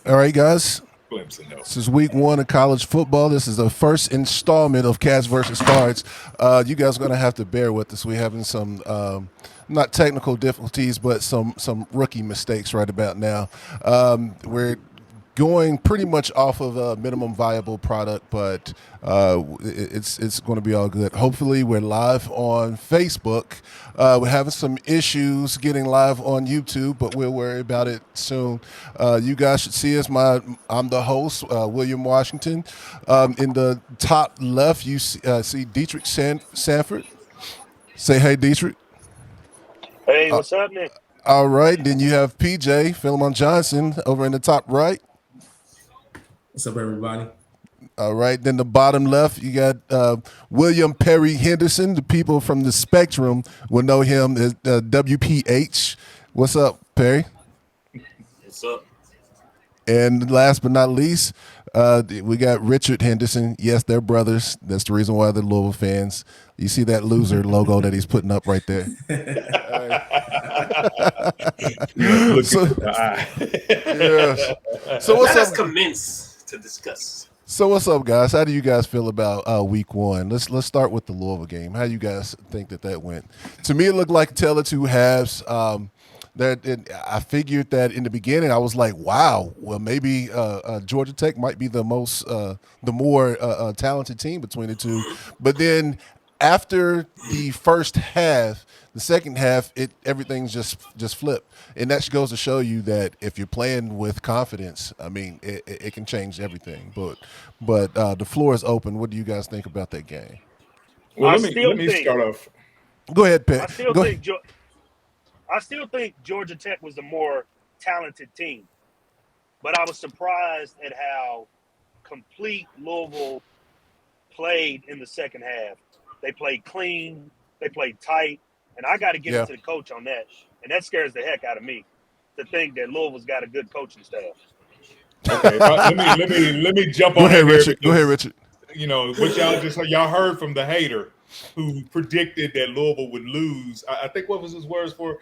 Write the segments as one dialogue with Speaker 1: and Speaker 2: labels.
Speaker 1: All right, guys.
Speaker 2: Clemson, though.
Speaker 1: This is week one of college football. This is the first installment of Cats versus Cards. You guys are going to have to bear with us. We're having some not technical difficulties, but some rookie mistakes right about now. We're going pretty much off of a minimum viable product, but it's going to be all good. Hopefully, we're live on Facebook. We're having some issues getting live on YouTube, but we'll worry about it soon. You guys should see us. I'm the host, William Washington. In the top left, you see Dietrich Sanford. Say hey, Dietrich.
Speaker 3: Hey, what's happening?
Speaker 1: All right. Then you have PJ Philemon Johnson over in the top right.
Speaker 4: What's up, everybody?
Speaker 1: All right. Then the bottom left, you got William Perry Henderson. The people from the Spectrum will know him as WPH. What's up, Perry?
Speaker 3: What's up?
Speaker 1: And last but not least, we got Richard Henderson. Yes, they're brothers. That's the reason why they're Louisville fans. You see that loser logo that he's putting up right there.
Speaker 2: Look
Speaker 1: So-
Speaker 2: at the eye.
Speaker 1: Yeah. So what's
Speaker 3: Let us
Speaker 1: up?
Speaker 3: commence to discuss.
Speaker 1: So what's up, guys? How do you guys feel about week one? Let's start with the Louisville game. How you guys think that went? To me, it looked like a tale of two halves. I figured that in the beginning, I was like, wow, well, maybe Georgia Tech might be the more talented team between the two. But then after the first half, the second half, everything's just flipped. And that goes to show you that if you're playing with confidence, I mean, it can change everything. But the floor is open. What do you guys think about that game?
Speaker 2: Well,
Speaker 3: I
Speaker 2: let me
Speaker 3: still
Speaker 2: start off.
Speaker 1: Go ahead, Pat.
Speaker 3: I still
Speaker 1: Go
Speaker 3: think I still think Georgia Tech was the more talented team, but I was surprised at how complete Louisville played in the second half. They played clean, they played tight, and I got to give
Speaker 1: Yeah.
Speaker 3: it to the coach on that. And that scares the heck out of me to think that Louisville's got a good coaching staff.
Speaker 2: Okay, let me jump
Speaker 1: Go
Speaker 2: on
Speaker 1: ahead,
Speaker 2: in there
Speaker 1: Richard. Go ahead,
Speaker 2: because
Speaker 1: Richard.
Speaker 2: you know what y'all heard from the hater who predicted that Louisville would lose. I think what was his words for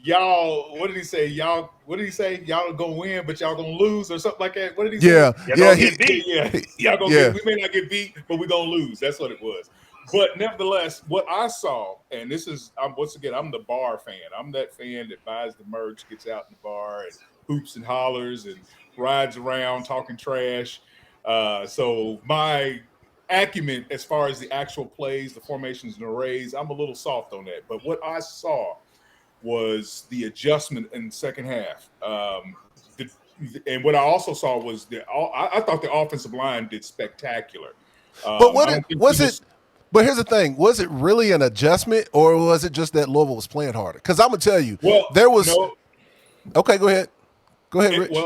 Speaker 2: y'all? What did he say? Y'all, what did he say? Y'all gonna win, but y'all gonna lose or something like that. What did he say?
Speaker 1: Yeah,
Speaker 3: Y'all
Speaker 1: yeah,
Speaker 3: gonna get beat.
Speaker 2: Yeah, y'all gonna
Speaker 1: Yeah.
Speaker 2: get. We may not get beat, but we're gonna lose. That's what it was. But nevertheless, what I saw, and this is, once again, I'm the bar fan. I'm that fan that buys the merch, gets out in the bar, and hoops and hollers, and rides around talking trash. So my acumen, as far as the actual plays, the formations and arrays, I'm a little soft on that. But what I saw was the adjustment in the second half. And what I also saw was I thought the offensive line did spectacular.
Speaker 1: But
Speaker 2: I don't think
Speaker 1: was
Speaker 2: people.
Speaker 1: it? But here's the thing: was it really an adjustment, or was it just that Louisville was playing harder? Because I'm gonna tell you,
Speaker 2: Well,
Speaker 1: there was.
Speaker 2: no,
Speaker 1: Okay, go ahead. Go ahead,
Speaker 2: it,
Speaker 1: Rich.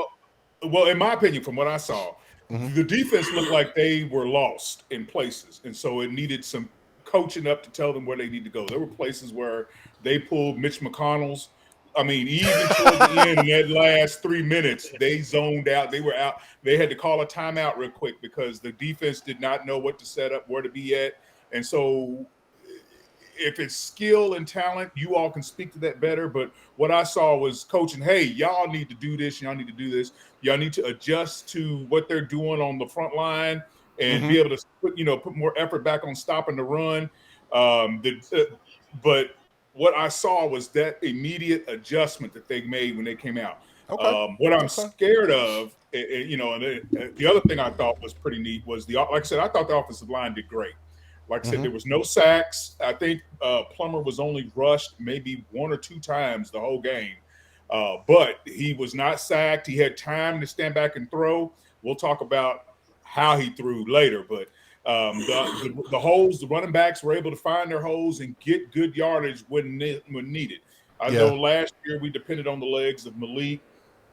Speaker 2: well, in my opinion, from what I saw,
Speaker 1: Mhm.
Speaker 2: the defense looked like they were lost in places, and so it needed some coaching up to tell them where they need to go. There were places where they pulled Mitch McConnell's. I mean, even toward the end, in that last 3 minutes, they zoned out. They were out. They had to call a timeout real quick because the defense did not know what to set up, where to be at, and so if it's skill and talent, you all can speak to that better. But what I saw was coaching, hey, y'all need to do this, y'all need to do this, y'all need to adjust to what they're doing on the front line and be able to put more effort back on stopping the run. But what I saw was that immediate adjustment that they made when they came out.
Speaker 1: Okay.
Speaker 2: What I'm
Speaker 1: Okay.
Speaker 2: scared of, and the other thing I thought was pretty neat was like I said, I thought the offensive line did great. Like I said, there was no sacks. I think Plummer was only rushed maybe one or two times the whole game. But he was not sacked. He had time to stand back and throw. We'll talk about how he threw later. But the holes, the running backs were able to find their holes and get good yardage when needed. I
Speaker 1: Yeah.
Speaker 2: know last year we depended on the legs of Malik.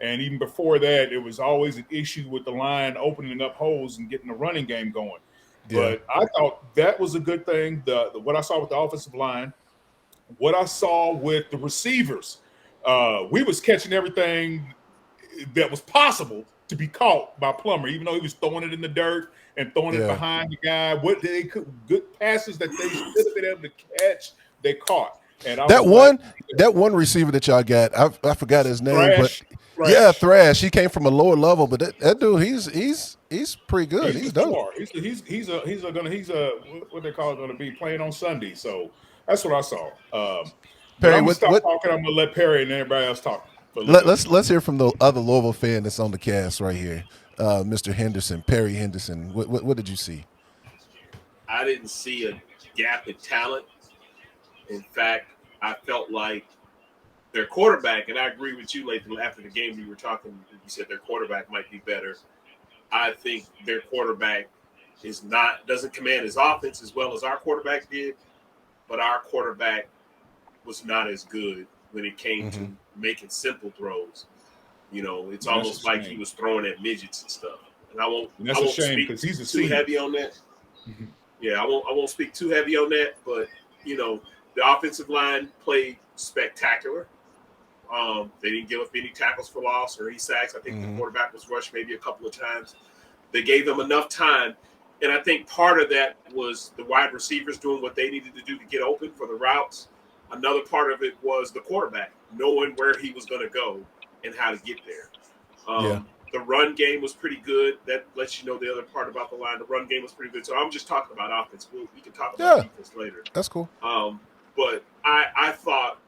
Speaker 2: And even before that, it was always an issue with the line opening up holes and getting the running game going.
Speaker 1: Yeah.
Speaker 2: But I thought that was a good thing. What I saw with the offensive line, what I saw with the receivers, we was catching everything that was possible to be caught by Plummer, even though he was throwing it in the dirt and throwing it
Speaker 1: Yeah.
Speaker 2: behind the guy. What they could good passes that they should have been able to catch, they caught. And I
Speaker 1: That
Speaker 2: was like,
Speaker 1: one receiver that y'all got, I forgot his name,
Speaker 2: Thrash.
Speaker 1: but yeah, Thrash. He came from a lower level, but that dude, he's pretty good.
Speaker 2: He's
Speaker 1: He's
Speaker 2: a
Speaker 1: dope.
Speaker 2: star. He's a what they call it going to be playing on Sunday. So that's what I saw. But
Speaker 1: Perry,
Speaker 2: I'm gonna stop
Speaker 1: what
Speaker 2: talking. I'm gonna let Perry and everybody else talk for a little bit.
Speaker 1: let's hear from the other Louisville fan that's on the cast right here, Mr. Henderson, Perry Henderson. What did you see?
Speaker 5: I didn't see a gap in talent. In fact, I felt like their quarterback, and I agree with you, Lathan, after the game we were talking, you said their quarterback might be better. I think their quarterback doesn't command his offense as well as our quarterback did, but our quarterback was not as good when it came to making simple throws. You know, it's almost like he was throwing at midgets and stuff. And I won't
Speaker 2: a shame because he's
Speaker 5: too heavy on that. Yeah, I won't speak too heavy on that, but you know, the offensive line played spectacular. They didn't give up any tackles for loss or any sacks. I think the quarterback was rushed maybe a couple of times. They gave them enough time. And I think part of that was the wide receivers doing what they needed to do to get open for the routes. Another part of it was the quarterback knowing where he was going to go and how to get there. The run game was pretty good. That lets you know the other part about the line. The run game was pretty good. So I'm just talking about offense. We can talk about defense later.
Speaker 1: That's cool.
Speaker 5: But I thought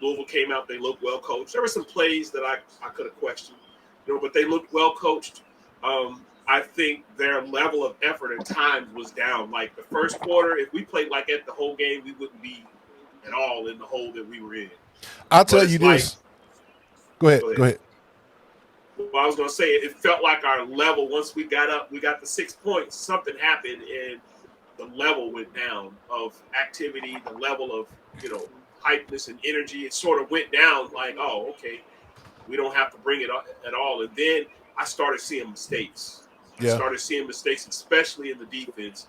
Speaker 5: Louisville came out. They looked well coached. There were some plays that I could have questioned, but they looked well coached. I think their level of effort at times was down. Like the first quarter, if we played like that the whole game, we wouldn't be at all in the hole that we were in.
Speaker 1: I'll tell you this. Go ahead.
Speaker 5: Well, I was going to say it felt like our level, once we got up, we got the 6 points, something happened and the level went down of activity, the level of, hypeness and energy. It sort of went down like, oh, okay, we don't have to bring it up at all. And then I started seeing mistakes. I started seeing mistakes, especially in the defense,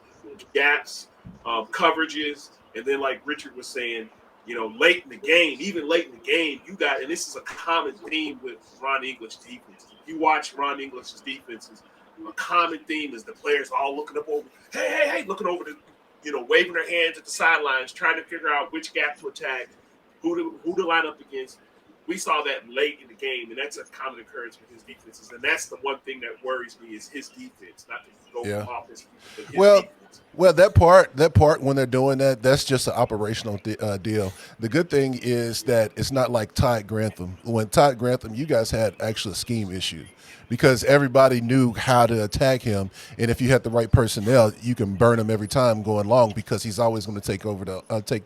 Speaker 5: gaps, coverages. And then like Richard was saying, late in the game, you got, and this is a common theme with Ron English defense. If you watch Ron English's defenses, a common theme is the players all looking up over, hey, looking over the, waving their hands at the sidelines, trying to figure out which gap to attack, who to line up against. We saw that late in the game, and that's a common occurrence with his defenses. And that's the one thing that worries me is his defense, not to go from offense. But his defense.
Speaker 1: Well, that part when they're doing that, that's just an operational deal. The good thing is that it's not like Todd Grantham. When Todd Grantham, you guys had actually a scheme issue because everybody knew how to attack him, and if you had the right personnel, you can burn him every time going long because he's always going to take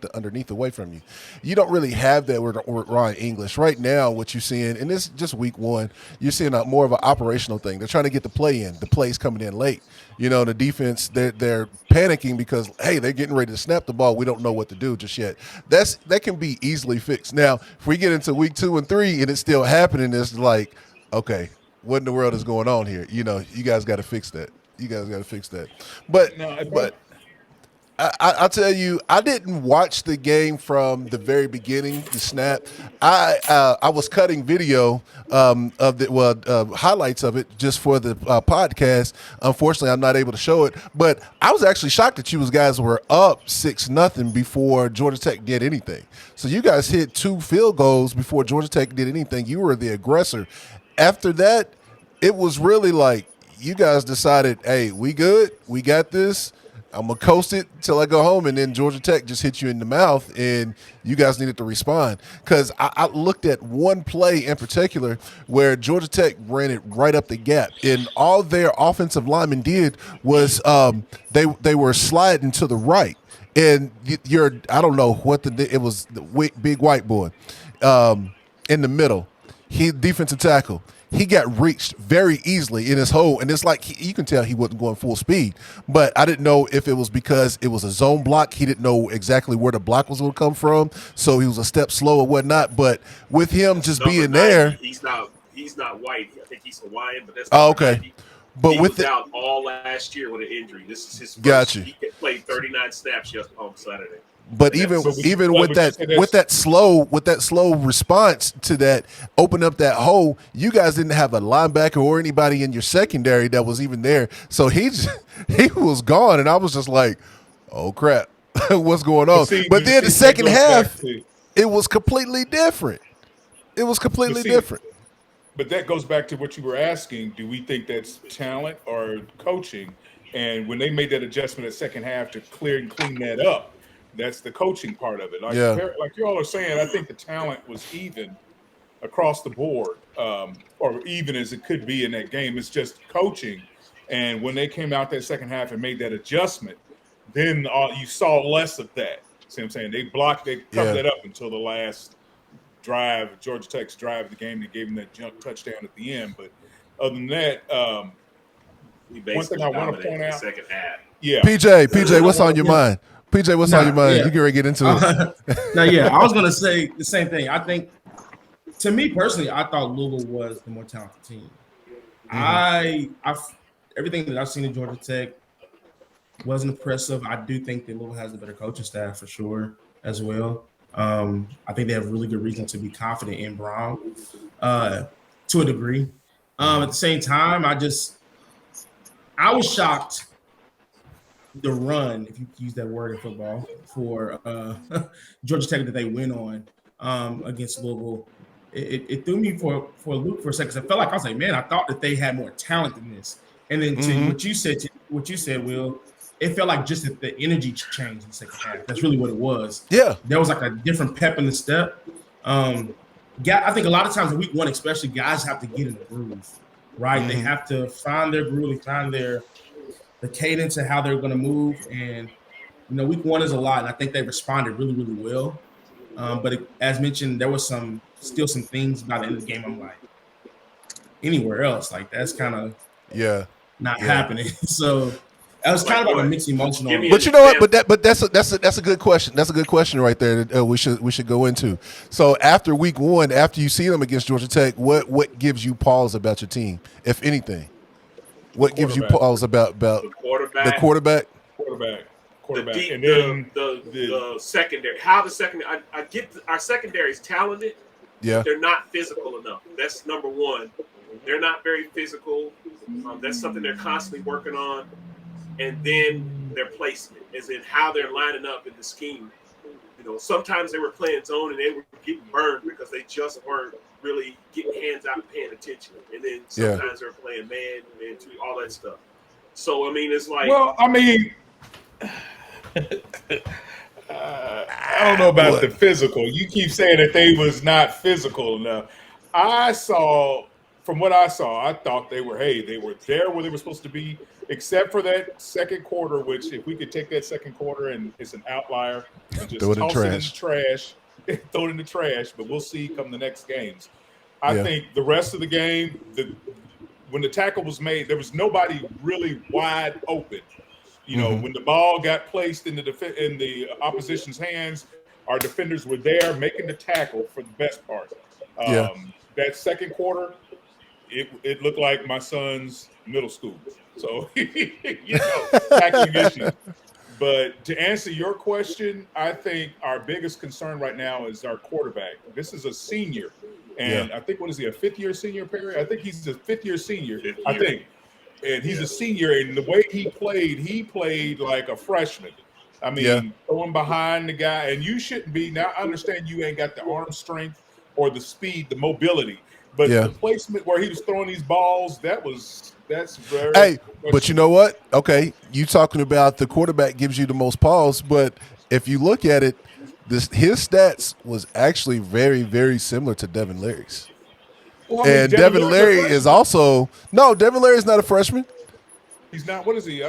Speaker 1: the underneath away from you. You don't really have that with Ryan English right now. What you're seeing, and this is just week one, you're seeing more of an operational thing. They're trying to get the play in. The play's coming in late. The defense, they're panicking because, hey, they're getting ready to snap the ball. We don't know what to do just yet. That can be easily fixed. Now, if we get into week 2 and 3 and it's still happening, it's like, okay, what in the world is going on here? You guys got to fix that. But I'll tell you, I didn't watch the game from the very beginning, the snap. I was cutting video of the highlights of it just for the podcast. Unfortunately, I'm not able to show it. But I was actually shocked that you guys were up 6-0 before Georgia Tech did anything. So you guys hit 2 field goals before Georgia Tech did anything. You were the aggressor. After that, it was really like you guys decided, hey, we good, we got this. I'm going to coast it till I go home, and then Georgia Tech just hit you in the mouth, and you guys needed to respond. Because I looked at one play in particular where Georgia Tech ran it right up the gap, and all their offensive linemen did was they were sliding to the right. And I don't know what it was, the big white boy in the middle. He defensive tackle. He got reached very easily in his hole, and it's like you can tell he wasn't going full speed. But I didn't know if it was because it was a zone block. He didn't know exactly where the block was going to come from, so he was a step slow or whatnot. But with him just being there,
Speaker 5: he's not white. I think he's Hawaiian, but that's
Speaker 1: okay.
Speaker 5: 90.
Speaker 1: But
Speaker 5: he
Speaker 1: was
Speaker 5: out all last year with an injury. This is his first.
Speaker 1: Gotcha.
Speaker 5: He played 39 snaps on Saturday.
Speaker 1: But even with that slow response to that, open up that hole, you guys didn't have a linebacker or anybody in your secondary that was even there. So he was gone, and I was just like, oh crap. what's going on. But then the second half, it was completely different. It was completely different.
Speaker 2: But that goes back to what you were asking. Do we think that's talent or coaching? And when they made that adjustment at second half to clean that up, that's the coaching part of it. Like you all are saying, I think the talent was even across the board, or even as it could be in that game. It's just coaching. And when they came out that second half and made that adjustment, then you saw less of that. See what I'm saying? They covered that up until the last drive, Georgia Tech's drive of the game that gave them that jump touchdown at the end. But other than that, one thing I want to point out,
Speaker 5: second half.
Speaker 2: Yeah,
Speaker 1: PJ, what's on your mind? PJ, what's on your mind? You can ready to get into it.
Speaker 4: I was gonna say the same thing. I think, to me personally, I thought Louisville was the more talented team. Everything that I've seen in Georgia Tech wasn't impressive. I do think that Louisville has a better coaching staff for sure as well. I think they have really good reason to be confident in Brown to a degree. At the same time, I was shocked the run, if you use that word in football, for Georgia Tech that they went on against Louisville. It threw me for a loop for a second. I felt like I was like, man, I thought that they had more talent than this. And then to what you said, Will, it felt like just that the energy changed in the second half. That's really what it was.
Speaker 1: Yeah,
Speaker 4: there was like a different pep in the step. I think a lot of times in week one, especially, guys have to get in the groove, right? They have to find their groove, find the cadence of how they're going to move. And week one is a lot, and I think they responded really, really well. But as mentioned, there was still some things by the end of the game I'm like, anywhere else, like that's kind of not happening. So that was kind of like a mixed emotional.
Speaker 1: But you know what? But that's a good question. That's a good question right there that we should go into. So after week one, after you see them against Georgia Tech, what gives you pause about your team, if anything? What gives you pause about the quarterback?
Speaker 5: And then the secondary. How the secondary? I get our secondary is talented.
Speaker 1: Yeah,
Speaker 5: they're not physical enough. That's number one. They're not very physical. That's something they're constantly working on. And then their placement, as in how they're lining up in the scheme. Sometimes they were playing zone and they were getting burned because they just weren't really getting hands out and paying attention. And then sometimes they're playing man, all that stuff. So, it's like...
Speaker 2: Well, I don't know about the physical. You keep saying that they was not physical enough. From what I saw, I thought they were there where they were supposed to be, except for that second quarter, which if we could take that second quarter and it's an outlier and just toss it in the trash, throw it in the trash, but we'll see come the next games. I think the rest of the game, when the tackle was made, there was nobody really wide open. When the ball got placed in the opposition's hands, our defenders were there making the tackle for the best part. That second quarter, it looked like my son's middle school. So, tackling issues. But to answer your question, I think our biggest concern right now is our quarterback. This is a senior. And I think, a fifth-year senior, Perry? I think he's a fifth-year senior, I think. And he's a senior, and the way he played like a freshman. Throwing behind the guy, and you shouldn't be. Now, I understand you ain't got the arm strength or the speed, the mobility, but the placement where he was throwing these balls, that's very.
Speaker 1: Hey, but you know what? Okay, you talking about the quarterback gives you the most pause, but if you look at it, his stats was actually very, very similar to Devin Leary's.
Speaker 2: Well,
Speaker 1: and Devin Leary is also Devin Leary is not a freshman.
Speaker 2: He's not. What is he?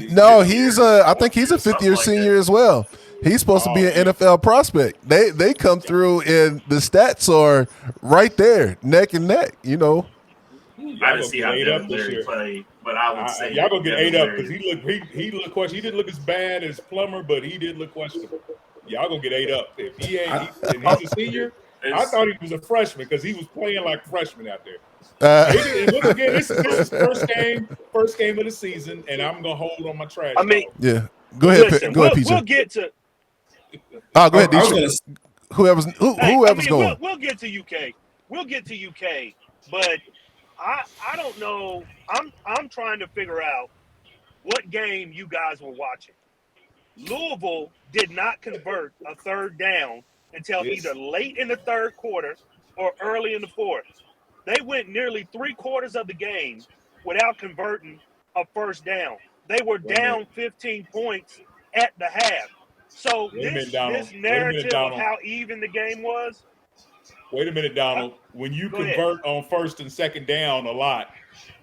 Speaker 1: No, I think he's a fifth-year senior as well. He's supposed to be an NFL prospect. They come through and the stats are right there, neck and neck.
Speaker 5: I didn't see how Devin Leary played, but I would say
Speaker 2: y'all gonna get ate up because he looked questionable. He didn't look as bad as Plummer, but he did look questionable. Y'all gonna get ate up if he ain't. And he's a senior. I thought he was a freshman because he was playing like a freshman out there. Once again, this is his first game of the season, and I'm gonna hold on my trash.
Speaker 1: Go ahead, PJ.
Speaker 3: We'll get to.
Speaker 1: Go ahead. Whoever's going.
Speaker 3: We'll get to UK. We'll get to UK, but I don't know. I'm trying to figure out what game you guys were watching. Louisville did not convert a third down until either late in the third quarter or early in the fourth. They went nearly 3/4 of the game without converting a first down. They were down 15 points at the half. So this narrative of how even the game was.
Speaker 2: Wait a minute, Donald. When you convert on first and second down a lot,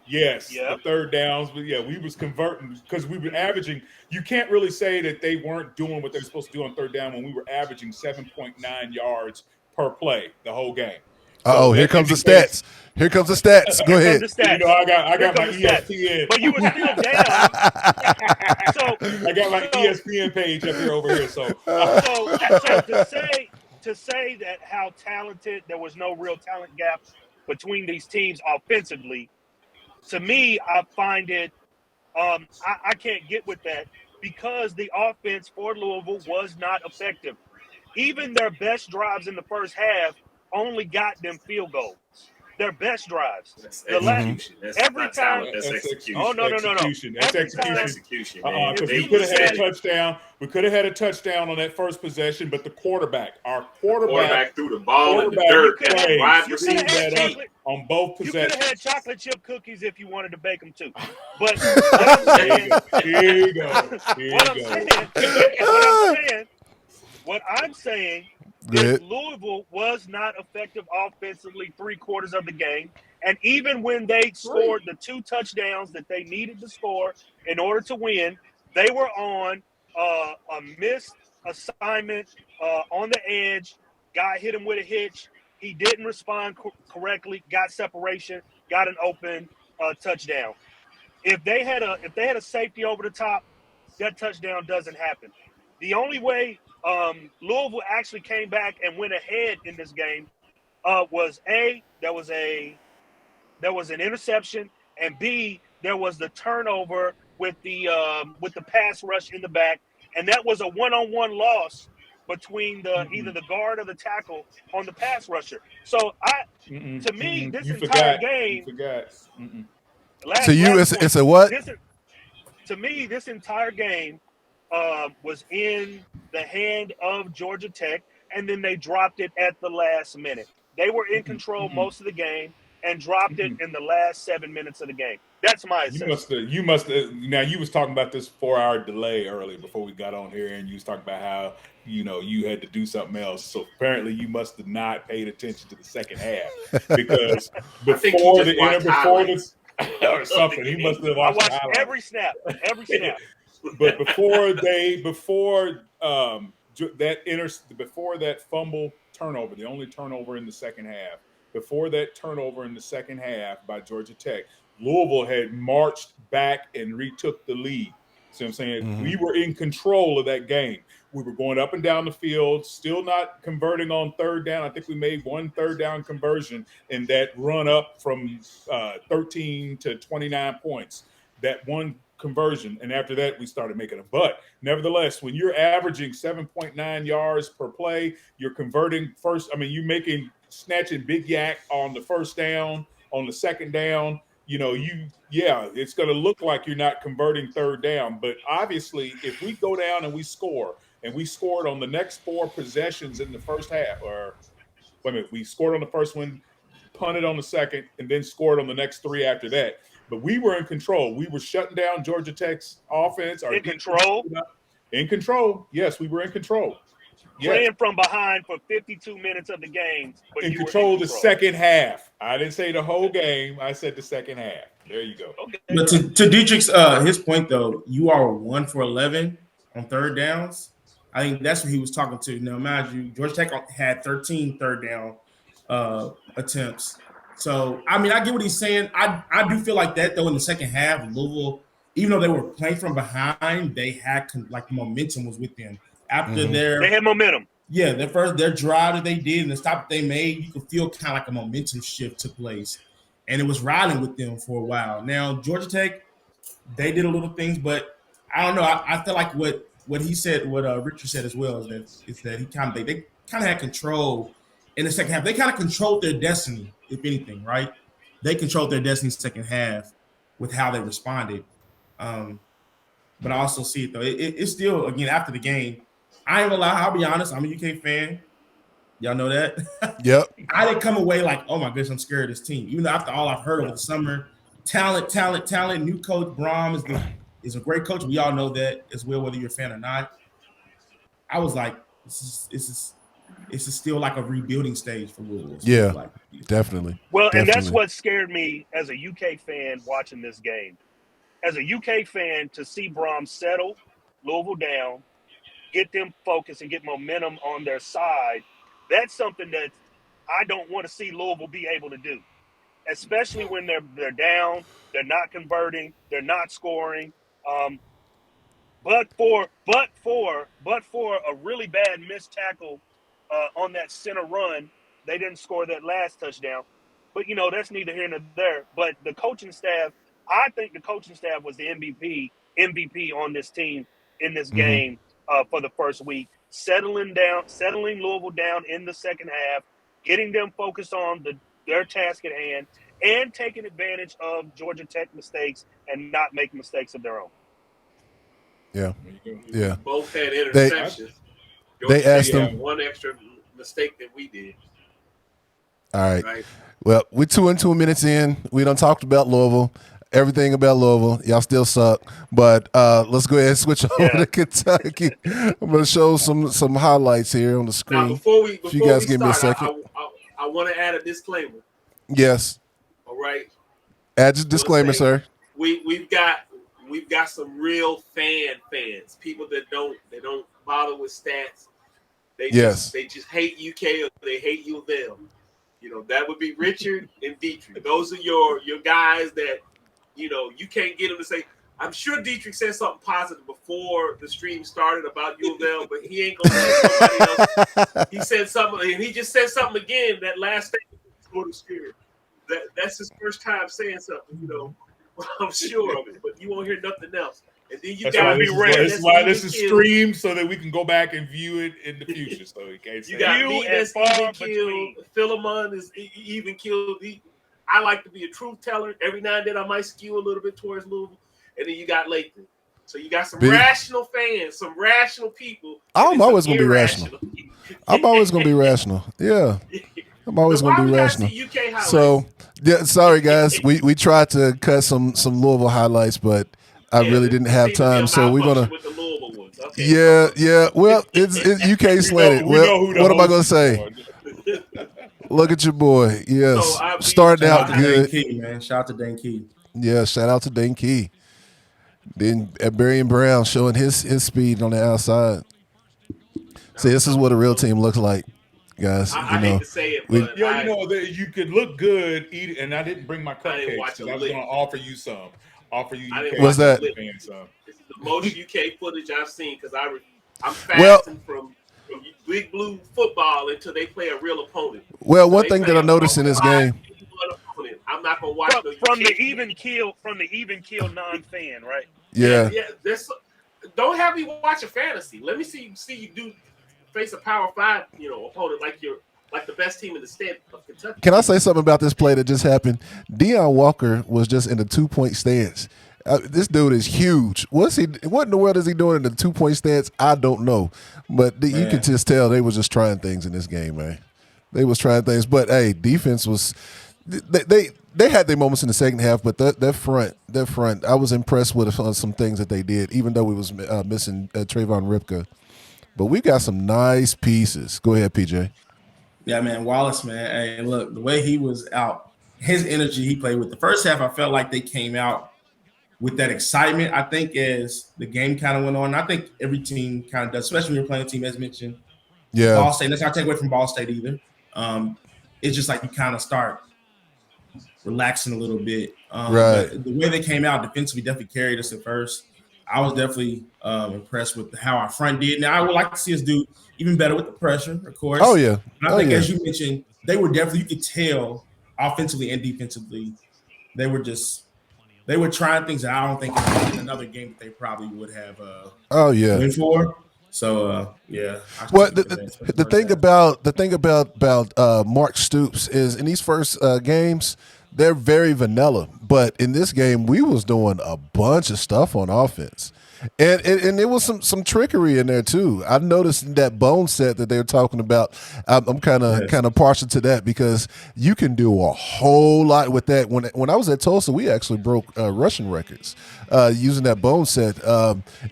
Speaker 2: yes, the third downs, but yeah, we was converting because we were averaging. You can't really say that they weren't doing what they're supposed to do on third down when we were averaging 7.9 yards per play the whole game.
Speaker 1: So here comes the stats. Here comes the stats. Go ahead.
Speaker 2: You know, I got my ESPN.
Speaker 3: But you were still down.
Speaker 2: I got my ESPN page up here over here. So
Speaker 3: to say that how talented, there was no real talent gap between these teams offensively, to me, I find it, I can't get with that because the offense for Louisville was not effective. Even their best drives in the first half only got them field goals. Their best drives.
Speaker 5: That's execution. Every time. That's execution.
Speaker 3: Oh, no.
Speaker 2: That's execution. Because we could have had a touchdown. We could have had a touchdown on that first possession, but our quarterback
Speaker 5: threw the ball in the dirt.
Speaker 2: You see that on both possessions.
Speaker 3: You could have had chocolate chip cookies if you wanted to bake them too. But what I'm saying, what I'm saying is Louisville was not effective offensively 3/4 of the game. And even when they scored the 2 touchdowns that they needed to score in order to win, they were on a missed assignment on the edge. Guy hit him with a hitch. He didn't respond correctly, got separation, got an open touchdown. If they had a safety over the top, that touchdown doesn't happen. The only way Louisville actually came back and went ahead in this game was there was an interception, and B, there was the turnover with the pass rush in the back, and that was a one-on-one loss between either the guard or the tackle on the pass rusher. So to me, this entire game.
Speaker 1: It's a what?
Speaker 3: To me, this entire game was in the hand of Georgia Tech, and then they dropped it at the last minute. They were in control most of the game and dropped it in the last 7 minutes of the game. That's my assessment.
Speaker 2: You must have. Now, you was talking about this 4-hour delay earlier before we got on here, and you was talking about how you had to do something else. So apparently, you must have not paid attention to the second half because before or something, he must have watched.
Speaker 3: I watched every snap.
Speaker 2: But before that fumble turnover, the only turnover in the second half, before that turnover in the second half by Georgia Tech, Louisville had marched back and retook the lead. See what I'm saying? We were in control of that game. We were going up and down the field, still not converting on third down. I think we made one third down conversion in that run up from 13 to 29 points. That one conversion, and after that we started making them. But nevertheless, when you're averaging 7.9 yards per play, you're converting first. I mean, you're snatching big yak on the first down, on the second down. It's going to look like you're not converting third down. But obviously, if we go down and we score, and we scored on the next 4 possessions in the first half, or wait a minute, we scored on the first one, punted on the second, and then scored on the next 3 after that. But we were in control. We were shutting down Georgia Tech's offense.
Speaker 3: In control?
Speaker 2: In control. Yes, we were in control.
Speaker 3: Playing from behind for 52 minutes of the game. But
Speaker 2: in control the second half. I didn't say the whole game. I said the second half. There you go.
Speaker 4: Okay. But to Dietrich's his point, though, you are 1 for 11 on third downs. I think that's what he was talking to. Now, mind you, Georgia Tech had 13 third down attempts. So, I mean, I get what he's saying. I do feel like that, though, in the second half, Louisville, even though they were playing from behind, they had, momentum was with them. After
Speaker 3: they had momentum.
Speaker 4: Yeah, their drive that they did and the stop that they made, you could feel kind of like a momentum shift took place. And it was riding with them for a while. Now, Georgia Tech, they did a little things, but I don't know. I feel like what he said, what Richard said as well, is that they kind of had control in the second half. They kind of controlled their destiny, if anything, right? They controlled their destiny in the second half with how they responded. but I also see it though. It's still, again, after the game, I ain't gonna lie, I'll be honest, I'm a UK fan. Y'all know that?
Speaker 1: Yep.
Speaker 4: I didn't come away like, oh my goodness, I'm scared of this team. Even after all I've heard over the summer, talent, new coach, Brom is a great coach. We all know that as well, whether you're a fan or not. I was like, this is still like a rebuilding stage for Louisville.
Speaker 1: Yeah,
Speaker 4: like,
Speaker 1: definitely.
Speaker 3: Well, and that's
Speaker 1: Definitely.
Speaker 3: what scared me as a UK fan watching this game. As a UK fan, to see Brom settle Louisville down, get them focused and get momentum on their side, that's something that I don't want to see Louisville be able to do, especially when they're down, they're not converting, they're not scoring. But for a really bad missed tackle on that center run, they didn't score that last touchdown. But that's neither here nor there. But the coaching staff, I think the coaching staff was the MVP on this team in this game for the first week, settling Louisville down in the second half, getting them focused on their task at hand, and taking advantage of Georgia Tech mistakes and not making mistakes of their own.
Speaker 1: Yeah. Yeah.
Speaker 5: Both had interceptions.
Speaker 1: They asked them
Speaker 5: one extra mistake that we did.
Speaker 1: All right. Well, we're 2 minutes in. We done talked about Louisville, everything about Louisville. Y'all still suck, but let's go ahead and switch over to Kentucky. I'm going to show some highlights here on the screen.
Speaker 5: Now, before
Speaker 1: if you guys give me a second.
Speaker 5: I want to add a disclaimer.
Speaker 1: Yes.
Speaker 5: All right.
Speaker 1: Add a disclaimer, sir.
Speaker 5: We've got some real fans, people that don't bother with stats. They just hate UK or they hate UofL. That would be Richard and Dietrich. Those are your guys that you can't get them to say. I'm sure Dietrich said something positive before the stream started about UofL, but he ain't gonna let somebody else. He said something, and he just said something again. That last statement sort of scared. That's his first time saying something. I'm sure of it, but you won't hear nothing else. And then you got me ready.
Speaker 2: That's why this is streamed so that we can go back and view it in the future. So in case
Speaker 5: you got me that's even killed. Philemon is even killed. I like to be a truth teller. Every now and then I might skew a little bit towards Louisville. And then you got Lakeland. So you got some rational fans, some rational people.
Speaker 1: I'm always going to be rational. I'm always going to be rational. Yeah. I'm always going to be rational. So, yeah, sorry, guys. We tried to cut some Louisville highlights, but I really didn't have time. So we're going to. Okay. Yeah. Well, it's UK slanted. What am I going to say? Look at your boy. Yes. So starting out good.
Speaker 4: Key, man. Shout out to Dane Key.
Speaker 1: Yeah, shout out to Dane Key. Then Barry and Brown showing his speed on the outside. See, this is what a real team looks like, guys.
Speaker 5: I hate to say it, but
Speaker 2: you could look good eating, and I didn't bring my cupcakes because I was going to offer you some.
Speaker 1: What's that?
Speaker 5: It's the most UK footage I've seen because I'm fasting from Big Blue football until they play a real opponent.
Speaker 1: Well, one thing that I noticed in this game.
Speaker 5: I'm not gonna watch
Speaker 3: from the even keel non-fan, right?
Speaker 1: Yeah.
Speaker 5: Don't have me watch a fantasy. Let me see you do face a Power 5, opponent like the best team in the state of Kentucky.
Speaker 1: Can I say something about this play that just happened? Deion Walker was just in a 2-point stance. This dude is huge. What in the world is he doing in the 2-point stance? I don't know, but you can just tell they were just trying things in this game, man. They was trying things, but hey, defense was. They had their moments in the second half, but that front, I was impressed with some things that they did, even though we was missing Trayvon Ripka. But we got some nice pieces. Go ahead, PJ.
Speaker 4: Yeah, man, Wallace, man. Hey, look, the way he was out, his energy he played with. The first half, I felt like they came out with that excitement. I think as the game kind of went on, I think every team kind of does, especially when you're playing a team as mentioned.
Speaker 1: Yeah.
Speaker 4: Ball State. Let's not take away from Ball State either. It's just like you kind of start relaxing a little bit.
Speaker 1: Right.
Speaker 4: The way they came out defensively definitely carried us at first. I was definitely impressed with how our front did. Now, I would like to see us do even better with the pressure, of course.
Speaker 1: Oh, yeah.
Speaker 4: And I think, as you mentioned, they were definitely, you could tell offensively and defensively, they were trying things that I don't think in another game that they probably would have went for. So yeah.
Speaker 1: Well, the thing about Mark Stoops is in these first games, they're very vanilla. But in this game, we was doing a bunch of stuff on offense. And there was some trickery in there too. I noticed that bone set that they were talking about. I'm kind of partial to that because you can do a whole lot with that. When I was at Tulsa, we actually broke rushing records using that bone set,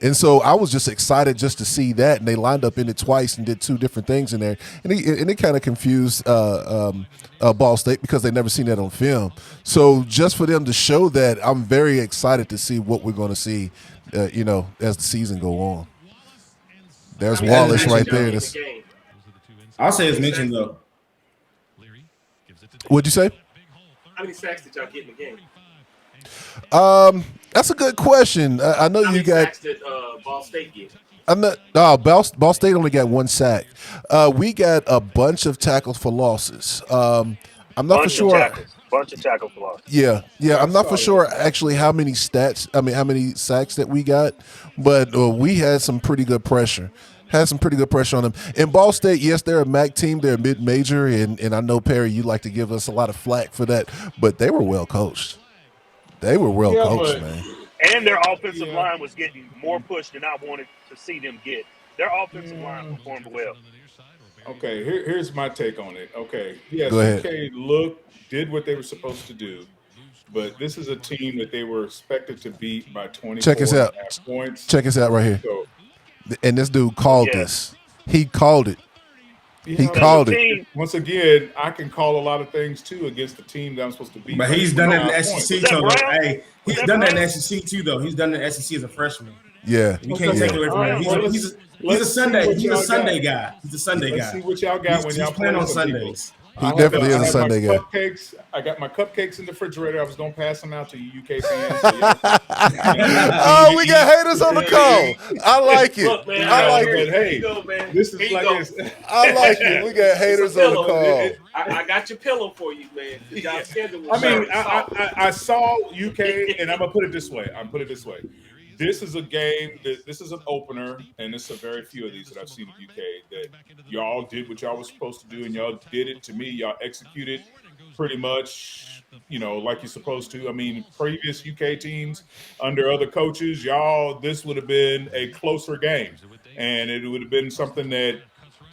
Speaker 1: and so I was just excited just to see that. And they lined up in it twice and did two different things in there, and it kind of confused Ball State because they never seen that on film. So just for them to show that, I'm very excited to see what we're going to see. As the season go on. There's Wallace right there.
Speaker 4: I'll say it's mentioned though.
Speaker 1: What'd you say?
Speaker 5: How many sacks did y'all get in the game?
Speaker 1: That's a good question. I know you got.
Speaker 5: Sacks did Ball State get?
Speaker 1: Ball State only got one sack. We got a bunch of tackles for losses. I'm not for sure.
Speaker 3: Bunch of tackle for loss.
Speaker 1: Yeah. I'm not for sure actually how many sacks that we got, but we had some pretty good pressure. Had some pretty good pressure on them. In Ball State, yes, they're a MAC team. They're a mid-major, and I know, Perry, you like to give us a lot of flack for that, but they were well coached. They were well coached, man.
Speaker 3: And their offensive line was getting more push than I wanted to see them get. Their offensive line performed well.
Speaker 2: Okay, here's my take on it. Okay, yes,
Speaker 1: Go ahead.
Speaker 2: Did what they were supposed to do, but this is a team that they were expected to beat by 24
Speaker 1: Check us out.
Speaker 2: points.
Speaker 1: Check us out right here.
Speaker 2: So,
Speaker 1: and this dude called this. He called it. He called it.
Speaker 2: Once again, I can call a lot of things too against the team that I'm supposed to beat.
Speaker 4: But he's done it in the SEC too.
Speaker 3: Hey,
Speaker 4: he's done that in the SEC too, though. He's done it in the SEC as a freshman.
Speaker 1: Yeah,
Speaker 4: we can't take it away from him. He's a Sunday. He's a Sunday guy. He's a Sunday guy.
Speaker 2: Let's see what y'all got when y'all
Speaker 4: playing on Sundays.
Speaker 1: He definitely is a Sunday guy.
Speaker 2: I got my cupcakes in the refrigerator. I was going to pass them out to you UK fans.
Speaker 1: Oh, we got haters on the call. I like it.
Speaker 5: Look, man,
Speaker 2: I like
Speaker 5: it.
Speaker 2: it. Hey,
Speaker 5: you go, man.
Speaker 2: This is like this.
Speaker 1: I like it. We got haters on the call.
Speaker 5: I got your pillow for you, man. Y'all schedule was
Speaker 2: I saw UK, and I'm going to put it this way. This is a game this is an opener, and it's a very few of these that I've seen in UK that y'all did what y'all was supposed to do, and y'all did it to me. Y'all executed pretty much, like you're supposed to. I mean, previous UK teams under other coaches, this would have been a closer game, and it would have been something that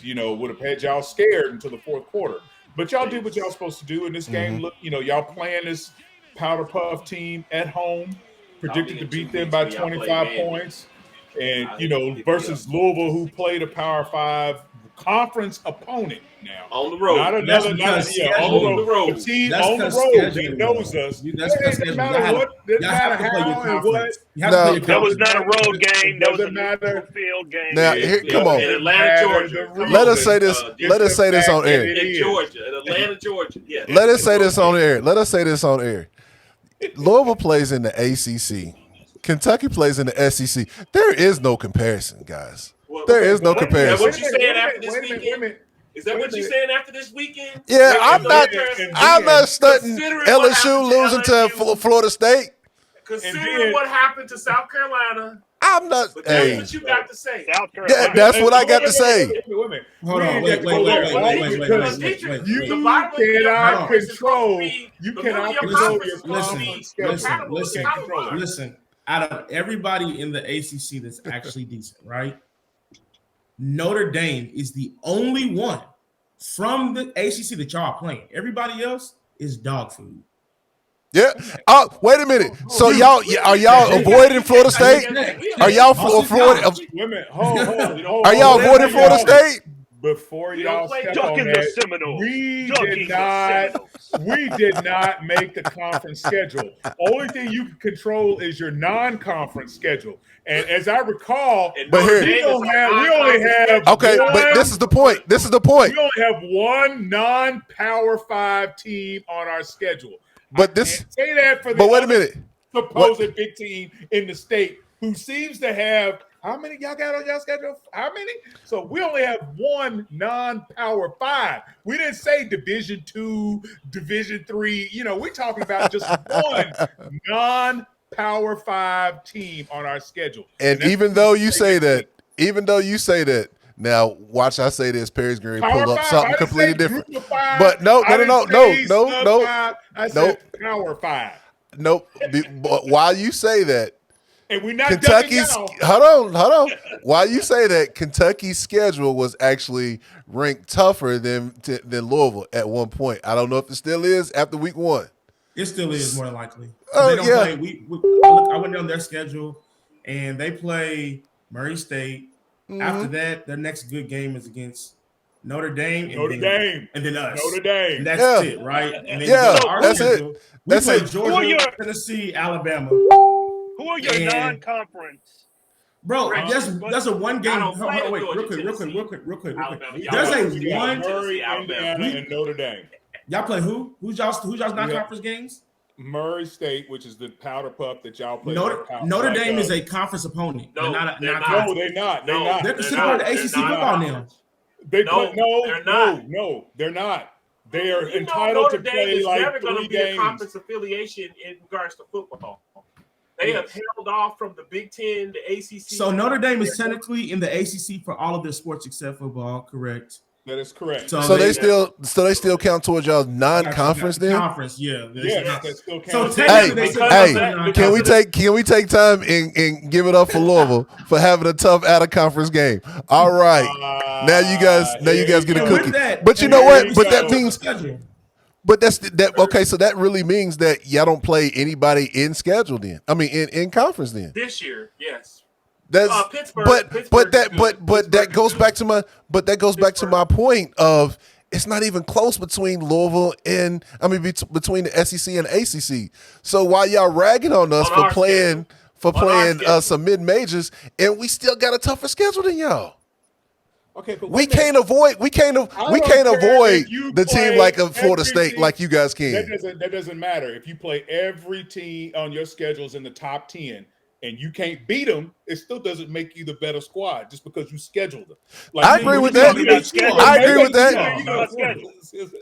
Speaker 2: would have had y'all scared until the fourth quarter. But y'all did what y'all supposed to do in this game. Look, y'all playing this Powder Puff team at home. Predicted to beat them by 25 points. And, versus Louisville, who played a Power 5 conference opponent now.
Speaker 5: On the road.
Speaker 2: Not another,
Speaker 5: on the road.
Speaker 2: The team on the road that knows us.
Speaker 4: Doesn't matter what,
Speaker 2: doesn't matter how and what.
Speaker 3: That was not a road game. That was a
Speaker 2: matter.
Speaker 3: Field game.
Speaker 1: Now, come on.
Speaker 5: In Atlanta, Georgia.
Speaker 1: Let us say this. Let us say this on air.
Speaker 5: In Georgia. In Atlanta, Georgia. Yeah.
Speaker 1: Let us say this on air. Louisville plays in the ACC. Kentucky plays in the SEC. There is no comparison, guys. There is no comparison.
Speaker 5: Is that what you saying after this weekend? Is that what you saying after this weekend?
Speaker 1: Yeah, I'm not stunting LSU losing to Florida State.
Speaker 5: Considering what happened to South Carolina.
Speaker 1: I'm not.
Speaker 5: But that's what you got to say.
Speaker 1: That's what I got to say.
Speaker 4: Hold on, wait.
Speaker 2: You cannot control. You cannot control your conference.
Speaker 4: Listen. Out of everybody in the ACC that's actually decent, right? Notre Dame is the only one from the ACC that y'all are playing. Everybody else is dog food.
Speaker 1: Yeah. Oh, wait a minute. So are y'all avoiding Florida State? Are y'all avoiding? Are y'all avoiding Florida State?
Speaker 2: Before y'all step on that, we did not make the conference schedule. Only thing you can control is your non-conference schedule. And as I recall,
Speaker 1: we only have but this is the point.
Speaker 2: We only have one non-Power 5 team on our schedule.
Speaker 1: But
Speaker 2: say that for the
Speaker 1: wait a minute.
Speaker 2: Supposed big team in the state who seems to have. How many y'all got on y'all schedule? How many? So we only have one non-Power 5. We didn't say Division 2, Division 3. We're talking about just one non-Power 5 team on our schedule.
Speaker 1: And even though you say that, now watch I say this, Perry's going to pull up something completely different. But no.
Speaker 2: I said Power 5.
Speaker 1: Nope. But while you say that,
Speaker 2: And we're not
Speaker 1: Kentucky's
Speaker 2: ducking y'all.
Speaker 1: hold on. Why you say that? Kentucky's schedule was actually ranked tougher than Louisville at one point. I don't know if it still is after week 1.
Speaker 4: It still is more than likely.
Speaker 1: Oh,
Speaker 4: They don't
Speaker 1: yeah.
Speaker 4: play. I went down their schedule, and they play Murray State.
Speaker 1: Mm-hmm.
Speaker 4: After that, their next good game is against Notre Dame, and then us.
Speaker 2: Notre Dame.
Speaker 4: And that's it, right? And then
Speaker 1: that's
Speaker 4: schedule,
Speaker 1: it.
Speaker 4: We
Speaker 1: That's
Speaker 4: play
Speaker 1: it.
Speaker 4: Georgia, Tennessee, Alabama.
Speaker 3: Who are your non-conference?
Speaker 4: Bro, there's a one game.
Speaker 5: don't play
Speaker 4: Wait,
Speaker 5: Georgia,
Speaker 4: real quick.
Speaker 5: Alabama.
Speaker 4: There's a
Speaker 2: We got
Speaker 4: one.
Speaker 2: Murray, Indiana, and Notre Dame.
Speaker 4: Y'all play who? Who's y'all's non-conference games?
Speaker 2: Murray State, which is the powder puff that y'all play.
Speaker 4: Notre Dame is a conference opponent.
Speaker 5: No,
Speaker 4: they're not.
Speaker 2: No, they're not. They're not.
Speaker 4: They're considered part of the ACC football now.
Speaker 2: They
Speaker 5: No,
Speaker 2: play,
Speaker 5: they're not.
Speaker 2: No, they're not. They are
Speaker 5: You know,
Speaker 2: entitled
Speaker 5: Notre
Speaker 2: to
Speaker 5: Dame
Speaker 2: play
Speaker 5: is
Speaker 2: like
Speaker 5: never going
Speaker 2: 3
Speaker 5: to be a
Speaker 2: games.
Speaker 5: conference affiliation in regards to football. They have held off from the Big Ten, the ACC.
Speaker 4: So Notre Dame is technically in the ACC for all of their sports except football, correct?
Speaker 2: That is correct.
Speaker 1: So they still count towards y'all's non-conference then?
Speaker 4: Conference, yeah.
Speaker 2: Yes, that still
Speaker 4: So
Speaker 2: counts.
Speaker 4: technically,
Speaker 1: Can we take time and give it up for Louisville for having a tough out-of-conference game? All right, now you guys get a cookie. But you know what? But that means. But that's that. Okay, so that really means that y'all don't play anybody in schedule then. I mean, in conference then.
Speaker 5: This year, yes.
Speaker 1: That's
Speaker 5: Pittsburgh.
Speaker 1: but that goes back to my point of it's not even close between Louisville and between the SEC and ACC. So while y'all ragging on us for playing some mid majors, and we still got a tougher schedule than y'all.
Speaker 2: Okay, but
Speaker 1: we can't avoid the team like a Florida State like you guys can.
Speaker 2: That doesn't matter. If you play every team on your schedules in the top 10 and you can't beat them, it still doesn't make you the better squad just because you scheduled them.
Speaker 1: I agree with that.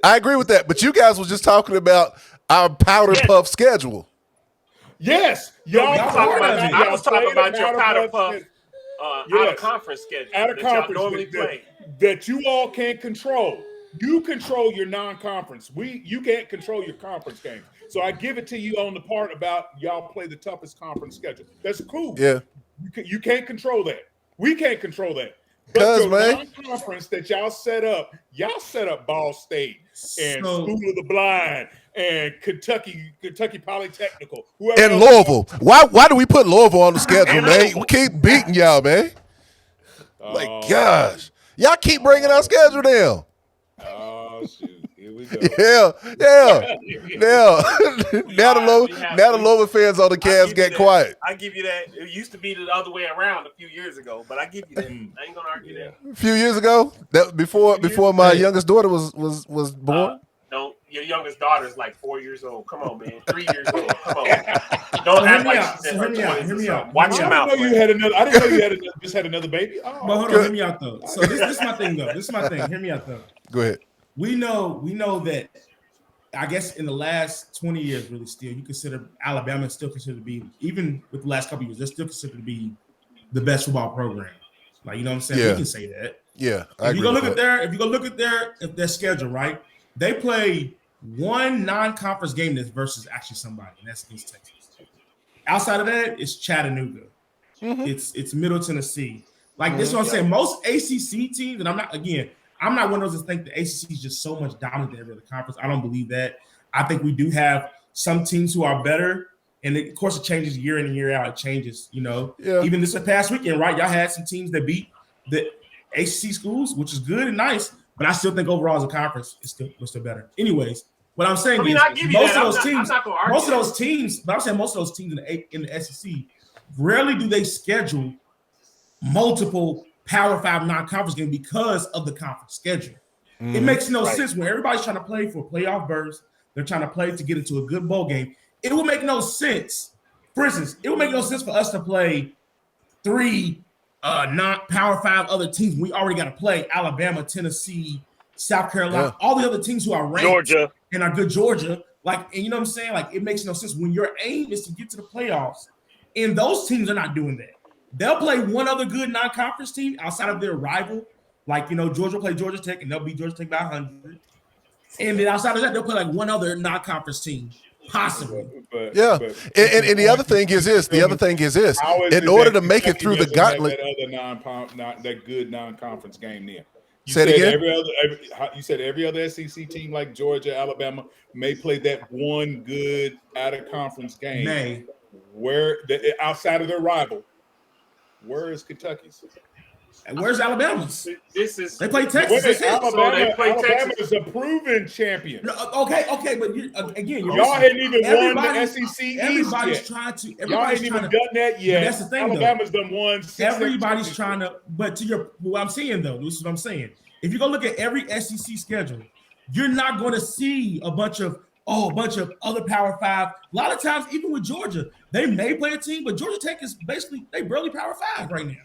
Speaker 1: I agree with that. But you guys were just talking about our powder puff schedule.
Speaker 2: Yes,
Speaker 5: I was talking about your powder puff. Out of conference schedule
Speaker 2: that you all can't control. You control your non-conference. You can't control your conference games. So I give it to you on the part about y'all play the toughest conference schedule. That's cool. Yeah. You can't control that. We can't control that. But your non-conference that y'all set up Ball State and School of the Blind and Kentucky Polytechnical.
Speaker 1: And Louisville. Why do we put Louisville on the schedule, man? We keep beating y'all, man. Gosh. Y'all keep bringing our schedule down.
Speaker 2: Oh, shoot. Here we go.
Speaker 1: Yeah. Now the Louisville fans on the Cavs get quiet.
Speaker 5: I give you that. It used to be the other way around a few years ago, but I give you that. I ain't gonna argue that.
Speaker 1: A few years ago, that before my youngest daughter was born.
Speaker 5: No, your youngest daughter is like 4 years old. Come on, man. 3 years old. Come on. Don't act like she's in her 20s. Watch your mouth.
Speaker 2: I didn't know you just had another baby.
Speaker 4: But hold on, hear me out though. So this is my thing though. Hear me out though.
Speaker 1: Go ahead.
Speaker 4: We know that I guess in the last 20 years, really still, you consider Alabama still considered to be, even with the last couple of years, they're still considered to be the best football program. Like, you know what I'm saying?
Speaker 1: Yeah.
Speaker 4: We can say that.
Speaker 1: Yeah.
Speaker 4: If you go look at their schedule, right? They play one non-conference game that's versus actually somebody, and that's East Texas. Outside of that, it's Chattanooga. Mm-hmm. It's Middle Tennessee. Like, this is what I'm saying. Most ACC teams, and I'm not one of those that think the ACC is just so much dominant than every other conference. I don't believe that. I think we do have some teams who are better, and of course it changes year in and year out. It changes, you know. Yeah. Even this past weekend, right? Y'all had some teams that beat the ACC schools, which is good and nice, but I still think overall as a conference, we're still better. Anyways, what I'm saying is most of those teams in the SEC, rarely do they schedule multiple Power 5 non-conference games because of the conference schedule. It makes no sense when everybody's trying to play for playoff berths. They're trying to play to get into a good bowl game. It will make no sense. For instance, it would make no sense for us to play 3 non-Power 5 other teams. We already got to play Alabama, Tennessee, South Carolina, all the other teams who are ranked
Speaker 3: Georgia
Speaker 4: and are good. Georgia, and you know what I'm saying? Like, it makes no sense when your aim is to get to the playoffs, and those teams are not doing that. They'll play one other good non-conference team outside of their rival. Like, you know, Georgia will play Georgia Tech, and they'll beat Georgia Tech by 100. And then outside of that, they'll play like one other non-conference team, possibly.
Speaker 1: Yeah, and the other thing is this. The other thing is this. In order to make it through the gauntlet,
Speaker 2: that good non-conference game. Then you
Speaker 1: say it
Speaker 2: said
Speaker 1: again.
Speaker 2: you said every other SEC team like Georgia, Alabama may play that one good out of conference game. Where outside of their rival, where is Kentucky's?
Speaker 4: And where's Alabama's? They play
Speaker 2: Wait,
Speaker 4: Texas.
Speaker 2: Alabama is a proven champion.
Speaker 4: Okay, but
Speaker 2: y'all hadn't even won the SEC East
Speaker 4: Everybody's
Speaker 2: yet.
Speaker 4: trying to.
Speaker 2: Y'all ain't even done that yet.
Speaker 4: That's the thing,
Speaker 2: Alabama's done won.
Speaker 4: Everybody's trying to. But what I'm saying though, this is what I'm saying. If you go look at every SEC schedule, you're not going to see a bunch of other Power Five. A lot of times, even with Georgia, they may play a team, but Georgia Tech is basically they barely Power Five right now.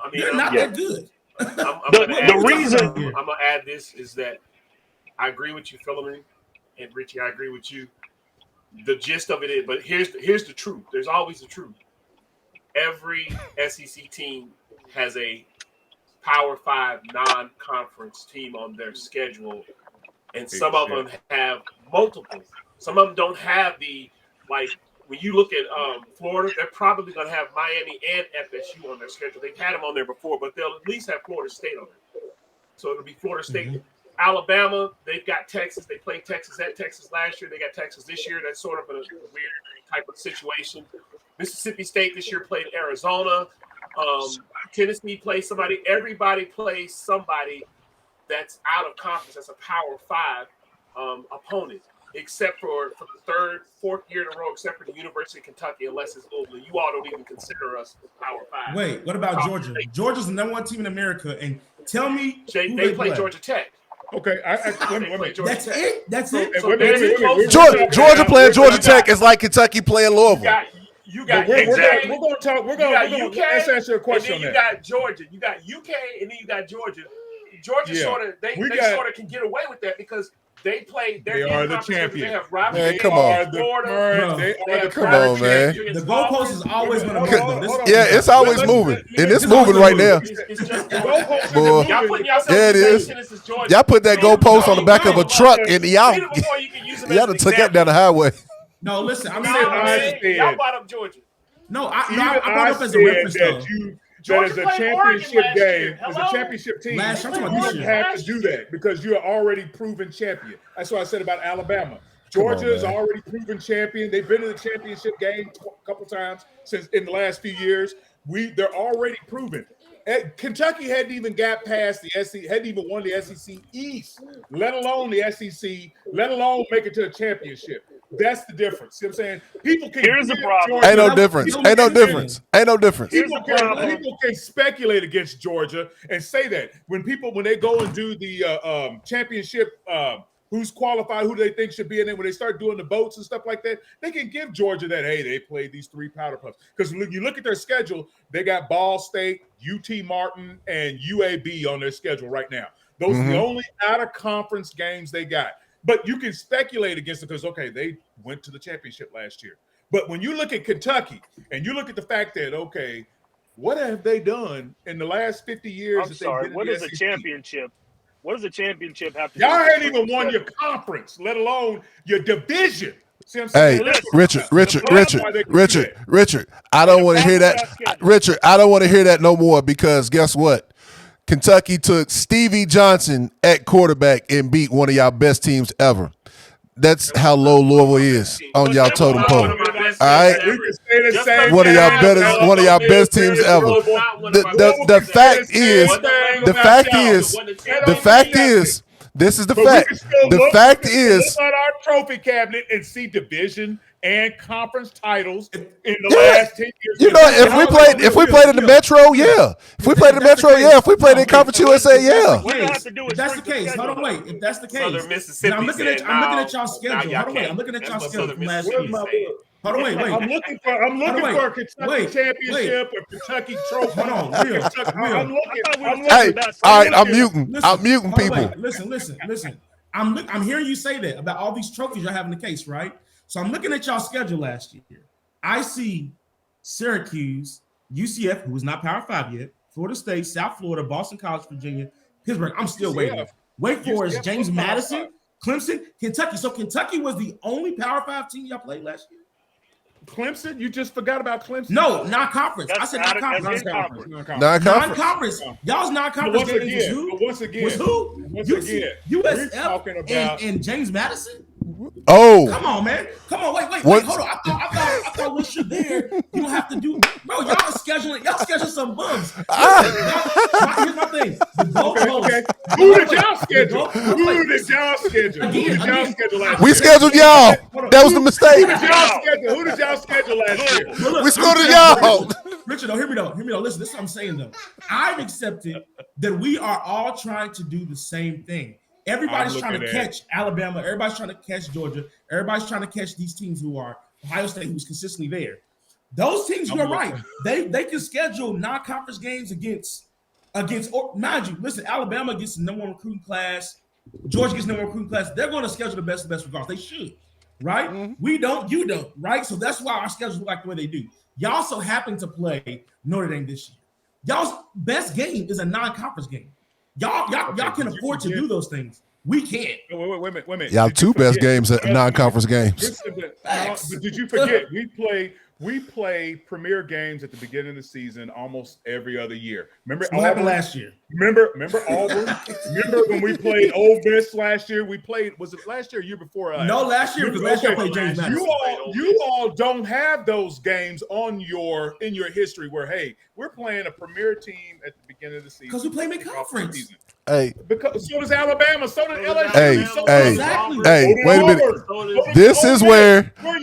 Speaker 4: I mean, they're not that good.
Speaker 3: The reason
Speaker 5: I'm gonna add this is that I agree with you, Philemon, and Richie. I agree with you. The gist of it is, but here's the truth. There's always the truth. Every SEC team has a Power Five non-conference team on their schedule, and some of them have multiple. Some of them don't have the When you look at Florida, they're probably going to have Miami and FSU on their schedule. They've had them on there before, but they'll at least have Florida State on there. So it'll be Florida State. Mm-hmm. Alabama, they've got Texas. They played Texas at Texas last year. They got Texas this year. That's sort of a weird type of situation. Mississippi State this year played Arizona. Tennessee plays somebody. Everybody plays somebody that's out of conference. That's a Power Five opponent. Except for the fourth year in a row, except for the University of Kentucky, unless it's Louisville. You all don't even consider us Power Five.
Speaker 4: Wait, what about Georgia? Georgia's the number one team in America, and tell me
Speaker 5: they play Georgia Tech.
Speaker 2: Okay,
Speaker 4: that's it. That's it.
Speaker 1: Georgia playing Georgia Tech is like Kentucky playing Louisville.
Speaker 5: You got
Speaker 2: we're going to answer your question.
Speaker 5: And then you got Georgia. You got UK, and then you got Georgia. Georgia sort of can get away with that because they play.
Speaker 2: They are the champion.
Speaker 5: They have rivalry.
Speaker 1: Man, come on. Come on, man.
Speaker 4: The goalpost is always going to move.
Speaker 1: Yeah, it's always moving, and it's moving right now. Boy, yeah, it is. Y'all put that goalpost on the back of a truck, and y'all done took that down the highway.
Speaker 4: No, listen.
Speaker 5: Y'all brought up Georgia.
Speaker 4: No, I brought up as a reference though.
Speaker 2: That is a championship game. As a championship team, you don't have to do that because you're already proven champion. That's what I said about Alabama. Georgia is already proven champion. They've been in the championship game a couple times since in the last few years. They're already proven. Kentucky hadn't even got past the SEC, hadn't even won the SEC East, let alone the SEC, let alone make it to a championship. That's the difference. See what I'm saying? People can.
Speaker 3: Here's the problem.
Speaker 1: Ain't no difference. Ain't no difference. Ain't no difference.
Speaker 2: People can speculate against Georgia and say that when they go and do the championship, who's qualified, who they think should be in it, when they start doing the votes and stuff like that, they can give Georgia that. Hey, they played these three powder puffs because when you look at their schedule, they got Ball State, UT Martin, and UAB on their schedule right now. Those are the only out of conference games they got. But you can speculate against it because, okay, they went to the championship last year. But when you look at Kentucky and you look at the fact that, okay, what have they done in the last 50 years?
Speaker 3: I'm sorry, what is a championship? What does a championship have to do?
Speaker 2: Y'all hadn't even won your conference, let alone your division. See what I'm saying?
Speaker 1: Hey, Richard, I don't want to hear that. Richard, I don't want to hear that no more because guess what? Kentucky took Stevie Johnson at quarterback and beat one of y'all best teams ever. That's how low Louisville is on y'all totem pole. All right, one of y'all best teams ever. The fact is, this is the fact. The fact is,
Speaker 2: our trophy cabinet and see division and conference titles in the last 10 years.
Speaker 1: You know, if we played in the Metro, yeah. If we played in the Metro, yeah. If we played in Conference USA, yeah.
Speaker 4: If that's the case, hold on, wait. If that's the case, I'm looking at y'all schedule. Hold on, wait. I'm looking at y'all schedule from last year. Hold on, wait.
Speaker 2: I'm looking for a Kentucky championship or Kentucky trophy.
Speaker 4: Hold on, real.
Speaker 1: Hey, all right, I'm muting people.
Speaker 4: Listen. I'm hearing you say that about all these trophies y'all have in the case, right? So I'm looking at y'all schedule last year. I see Syracuse, UCF, who is not Power 5 yet, Florida State, South Florida, Boston College, Virginia, Pittsburgh. I'm still waiting. Wake Forest, James Madison, Clemson, Kentucky. So Kentucky was the only Power 5 team y'all played last year?
Speaker 2: Clemson? You just forgot about Clemson?
Speaker 4: No, non-conference. I said non-conference.
Speaker 3: That's
Speaker 4: Non-conference.
Speaker 1: Non-conference.
Speaker 4: Y'all's non-conference games was who?
Speaker 2: Once again,
Speaker 4: Was who?
Speaker 2: we're
Speaker 4: USF
Speaker 2: talking about
Speaker 4: and James Madison?
Speaker 1: Oh,
Speaker 4: Come on, man. Come on, wait,
Speaker 1: What?
Speaker 4: hold on. I thought once you're there, you don't have to do. Bro, y'all schedule some bums. Here's my thing. The goalposts.
Speaker 2: okay. Who did y'all schedule? Who did y'all schedule? Who did y'all
Speaker 4: Again.
Speaker 2: schedule last
Speaker 1: we
Speaker 2: year?
Speaker 1: scheduled y'all. That was the mistake.
Speaker 2: Who did y'all schedule last year?
Speaker 4: Look,
Speaker 1: We scheduled y'all.
Speaker 4: Richard, hear me though. Listen, this is what I'm saying though. I've accepted that we are all trying to do the same thing. Everybody's
Speaker 2: I'm
Speaker 4: trying to
Speaker 2: looking at-
Speaker 4: catch Alabama. Everybody's trying to catch Georgia. Everybody's trying to catch these teams who are Ohio State, who's consistently there. Those teams, you're right. They can schedule non-conference games against or mind you, listen, Alabama gets the number one recruiting class. Georgia gets the number one recruiting class. They're going to schedule the best regardless. They should, right?
Speaker 1: Mm-hmm.
Speaker 4: We don't, you don't, right? So that's why our schedules look like the way they do. Y'all so happen to play Notre Dame this year. Y'all's best game is a non-conference game. Y'all can afford to do those things. We can't.
Speaker 2: Wait a minute.
Speaker 1: Y'all
Speaker 2: Did you
Speaker 1: two best
Speaker 2: forget-
Speaker 1: games at non-conference games.
Speaker 2: But did you forget we play premier games at the beginning of the season almost every other year. Remember
Speaker 4: What happened last year?
Speaker 2: Remember Auburn? Remember when we played Ole Miss last year? We played, was it last year or year before?
Speaker 4: No, last year because last year I played James Madison.
Speaker 2: You all don't have those games in your history where, hey, we're playing a premier team at the beginning of the season.
Speaker 4: Because we play mid-conference.
Speaker 1: Hey,
Speaker 2: Because so does Alabama, so does LSU.
Speaker 1: Hey,
Speaker 2: so
Speaker 1: hey,
Speaker 2: does Auburn,
Speaker 1: hey,
Speaker 2: so does
Speaker 1: wait a minute.
Speaker 2: Auburn.
Speaker 1: This is where
Speaker 2: Where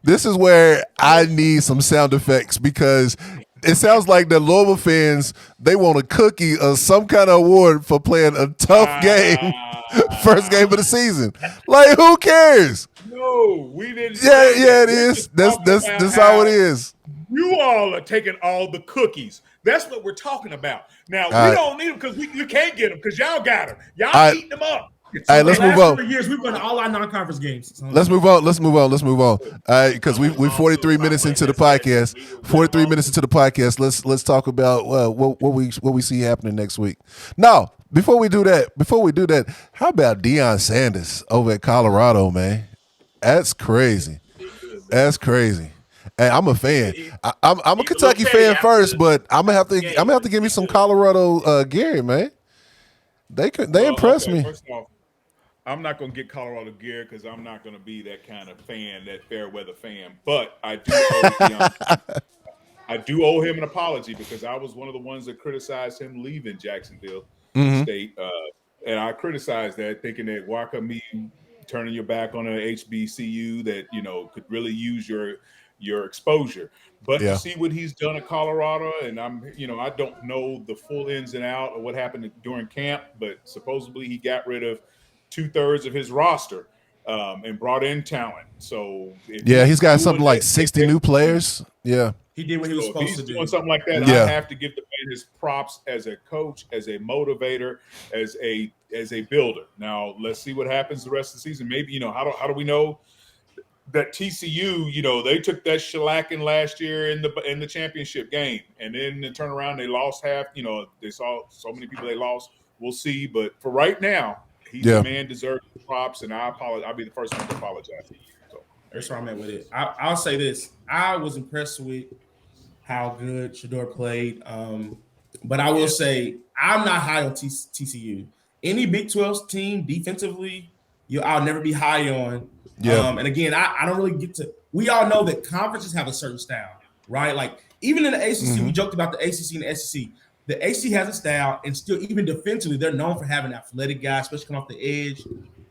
Speaker 1: this is where I need some sound effects because it sounds like the Louisville fans, they want a cookie or some kind of award for playing a tough game, first game of the season. Like, who cares?
Speaker 2: No, we didn't.
Speaker 1: Yeah, it is. That's how it is.
Speaker 2: You all are taking all the cookies. That's what we're talking about. Now,
Speaker 1: All
Speaker 2: we
Speaker 1: right.
Speaker 2: don't need them because you can't get them because y'all got them. Y'all
Speaker 1: All right.
Speaker 2: eat them up.
Speaker 1: All right, let's move on.
Speaker 4: For years, we've won all our non-conference games. So
Speaker 1: Let's move on. All right, because we're 43 minutes into the podcast. 43 minutes into the podcast. Let's talk about what we see happening next week. Now, before we do that, how about Deion Sanders over at Colorado, man? That's crazy. Hey, I'm a fan. I'm a Kentucky fan first, but I'm gonna have to give me some Colorado gear, man. They impressed me.
Speaker 2: First off, I'm not going to get Colorado gear because I'm not going to be that kind of fan, that fair weather fan. But I do owe him an apology because I was one of the ones that criticized him leaving Jacksonville State, and I criticized that, thinking that why come me turning your back on an HBCU that could really use your exposure. But to see what he's done at Colorado, and I don't know the full ins and out of what happened during camp, but supposedly he got rid of 2/3 of his roster and brought in talent. So
Speaker 1: he's got something like 60 new players. Yeah,
Speaker 4: he did what he was supposed to do.
Speaker 2: Doing something like that,
Speaker 1: Yeah.
Speaker 2: I have to give the man his props as a coach, as a motivator, as a builder. Now let's see what happens the rest of the season. Maybe how do we know that TCU, they took that shellacking last year in the championship game, and then they turn around, they lost half. They saw so many people they lost. We'll see, but for right now, he's the man deserves props, and I apologize. I'll be the first one to apologize. So
Speaker 4: that's where I'm at with it. I'll say this: I was impressed with how good Shador played, but I will say I'm not high on TCU. Any Big 12 team defensively, I'll never be high on.
Speaker 1: Yeah.
Speaker 4: And again, I don't really get to. We all know that conferences have a certain style, right? Like even in the ACC, we joked about the ACC and the SEC. The ACC has a style, and still, even defensively, they're known for having athletic guys, especially coming off the edge.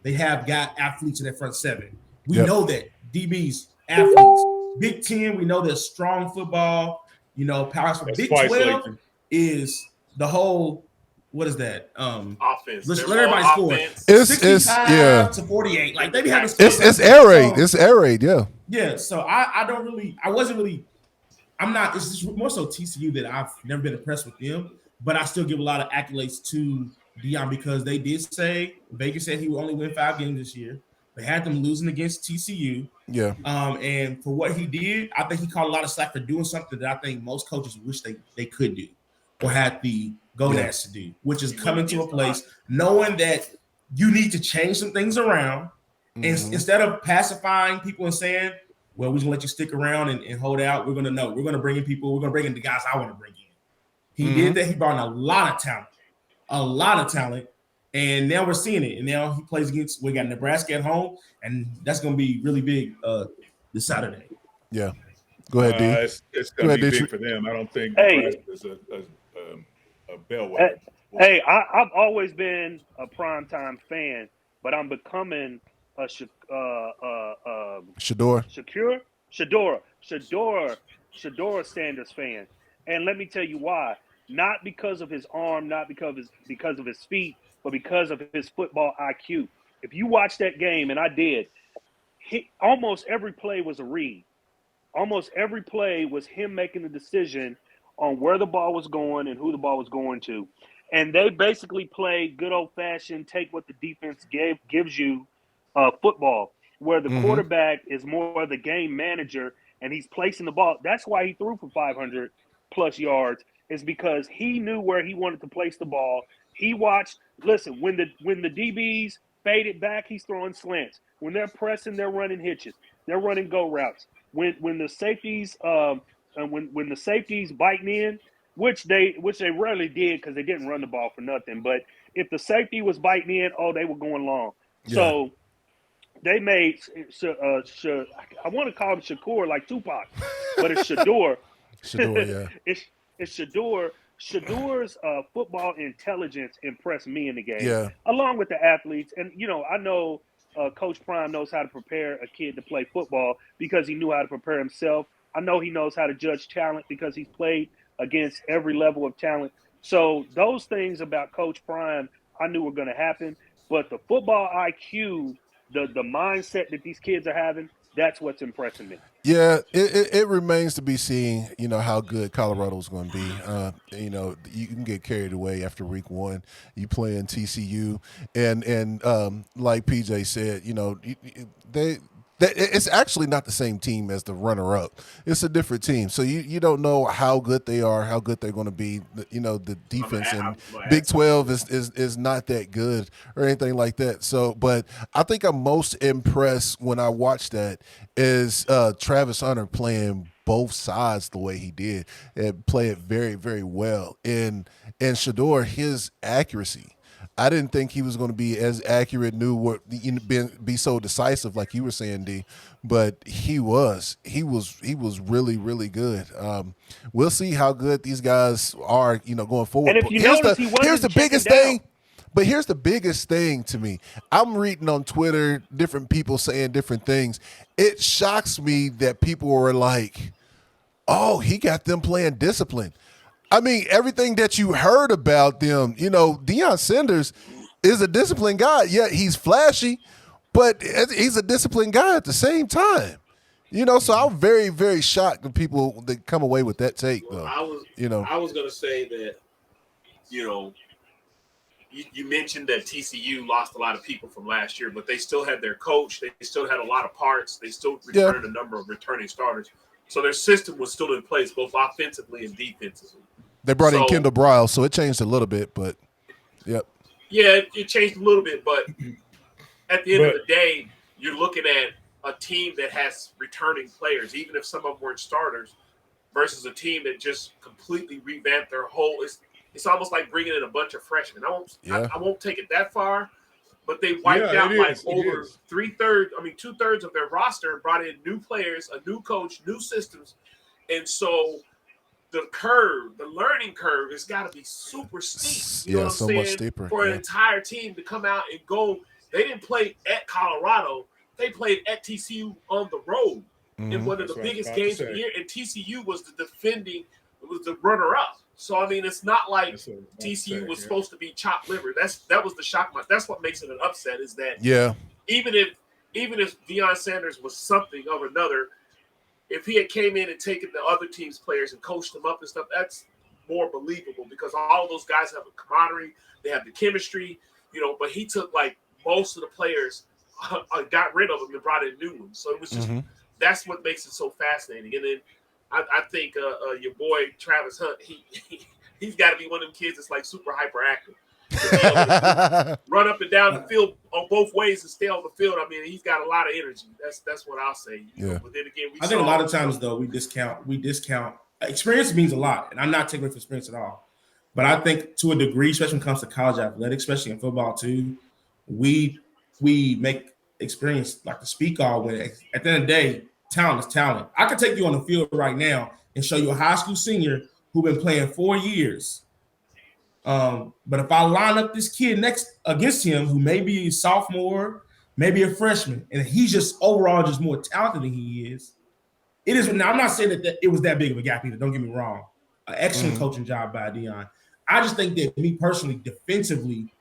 Speaker 4: They have got athletes in their front seven. We know that DBs, athletes. Big 10, we know there's strong football. Powerhouse. Big 12 is the whole. What is that?
Speaker 5: Offense.
Speaker 4: Let everybody score.
Speaker 1: It's
Speaker 4: 65 to 48. Like they be having.
Speaker 1: It's air raid. It's air raid. Yeah.
Speaker 4: Yeah. So I wasn't really. I'm not. It's just more so TCU that I've never been impressed with them, but I still give a lot of accolades to Deion because they did say Vegas said he would only win 5 games this year. They had them losing against TCU.
Speaker 1: Yeah.
Speaker 4: And for what he did, I think he caught a lot of slack for doing something that I think most coaches wish they could do or had the gonads to do, which is coming to a place knowing that you need to change some things around. And instead of pacifying people and saying, well, we're just gonna let you stick around and hold out. We're gonna bring in people. We're gonna bring in the guys I want to bring in. He did that. He brought in a lot of talent, and now we're seeing it. And now he plays against. We got Nebraska at home, and that's gonna be really big this Saturday.
Speaker 1: Yeah. Go ahead, D.
Speaker 2: It's going to be big for them. I don't think
Speaker 3: Hey.
Speaker 2: Nebraska is a bellwether.
Speaker 3: Hey, I've always been a primetime fan, but I'm becoming a Shador Sanders fan. And let me tell you why. Not because of his arm, not because of his feet, but because of his football IQ. If you watch that game, and I did, almost every play was a read. Almost every play was him making the decision on where the ball was going and who the ball was going to. And they basically played good old-fashioned take what the defense gives you football, where the quarterback is more the game manager and he's placing the ball. That's why he threw for 500-plus yards, is because he knew where he wanted to place the ball. He watched – listen, when the DBs faded back, he's throwing slants. When they're pressing, they're running hitches. They're running go routes. When the safeties when the safeties biting in, which they rarely did because they didn't run the ball for nothing. But if the safety was biting in, they were going long. Yeah. So they made I want to call him Shakur like Tupac, but it's Shador.
Speaker 1: Shador, yeah.
Speaker 3: It's Shador. Shador's football intelligence impressed me in the game,
Speaker 1: yeah,
Speaker 3: along with the athletes. And I know Coach Prime knows how to prepare a kid to play football because he knew how to prepare himself. I know he knows how to judge talent because he's played against every level of talent. So those things about Coach Prime I knew were going to happen. But the football IQ, the mindset that these kids are having, that's what's impressing me.
Speaker 1: Yeah, it remains to be seen, how good Colorado's going to be. You can get carried away after week one. You play in TCU, and like PJ said, it's actually not the same team as the runner-up. It's a different team. So you don't know how good they are, how good they're going to be. The defense in Big 12 is not that good or anything like that. So, but I think I'm most impressed when I watch that is Travis Hunter playing both sides the way he did and play it very, very well. And Shador, his accuracy. I didn't think he was going to be as accurate, be so decisive like you were saying, D. But he was really, really good. We'll see how good these guys are, going forward.
Speaker 3: And if you notice,
Speaker 1: here's the biggest thing. But here's the biggest thing to me. I'm reading on Twitter different people saying different things. It shocks me that people were like, "Oh, he got them playing discipline." I mean, everything that you heard about them, Deion Sanders is a disciplined guy. Yeah, he's flashy, but he's a disciplined guy at the same time. So I'm very, very shocked that people that come away with that take, though.
Speaker 5: I was going to say that, you mentioned that TCU lost a lot of people from last year, but they still had their coach. They still had a lot of parts. They still returned a number of returning starters. So their system was still in place, both offensively and defensively.
Speaker 1: They brought in Kendall Briles, so it changed a little bit, but yep.
Speaker 5: Yeah, it changed a little bit, but at the end of the day, you're looking at a team that has returning players, even if some of them weren't starters, versus a team that just completely revamped their whole. It's almost like bringing in a bunch of freshmen. I won't take it that far, but they wiped out over 2/3 of their roster and brought in new players, a new coach, new systems, and so. The learning curve has got to be super steep. You know what I'm saying?
Speaker 1: Much steeper.
Speaker 5: For an entire team to come out and go, they didn't play at Colorado. They played at TCU on the road in one of the biggest games of the year. And TCU was the runner-up. So, I mean, it's not like TCU was supposed to be chopped liver. That was the shock. That's what makes it an upset is that even if Deion Sanders was something of another, if he had came in and taken the other team's players and coached them up and stuff, that's more believable because all of those guys have a camaraderie. They have the chemistry, but he took like most of the players, got rid of them and brought in new ones. So it was just that's what makes it so fascinating. And then I think your boy Travis Hunt, he's got to be one of them kids that's like super hyperactive. to be able to run up and down the field on both ways and stay on the field. I mean, he's got a lot of energy. That's what I'll say. You know, but then again,
Speaker 4: I think a lot of times though we discount experience means a lot, and I'm not taking away from experience at all. But I think to a degree, especially when it comes to college athletics, especially in football too, we make experience like the speak all when at the end of the day, talent is talent. I could take you on the field right now and show you a high school senior who's been playing 4 years. But if I line up this kid next against him, who may be a sophomore, maybe a freshman, and he's just overall just more talented than he is, it is. Now, I'm not saying that it was that big of a gap either. Don't get me wrong. An excellent coaching job by Deion. I just think that me personally, defensively,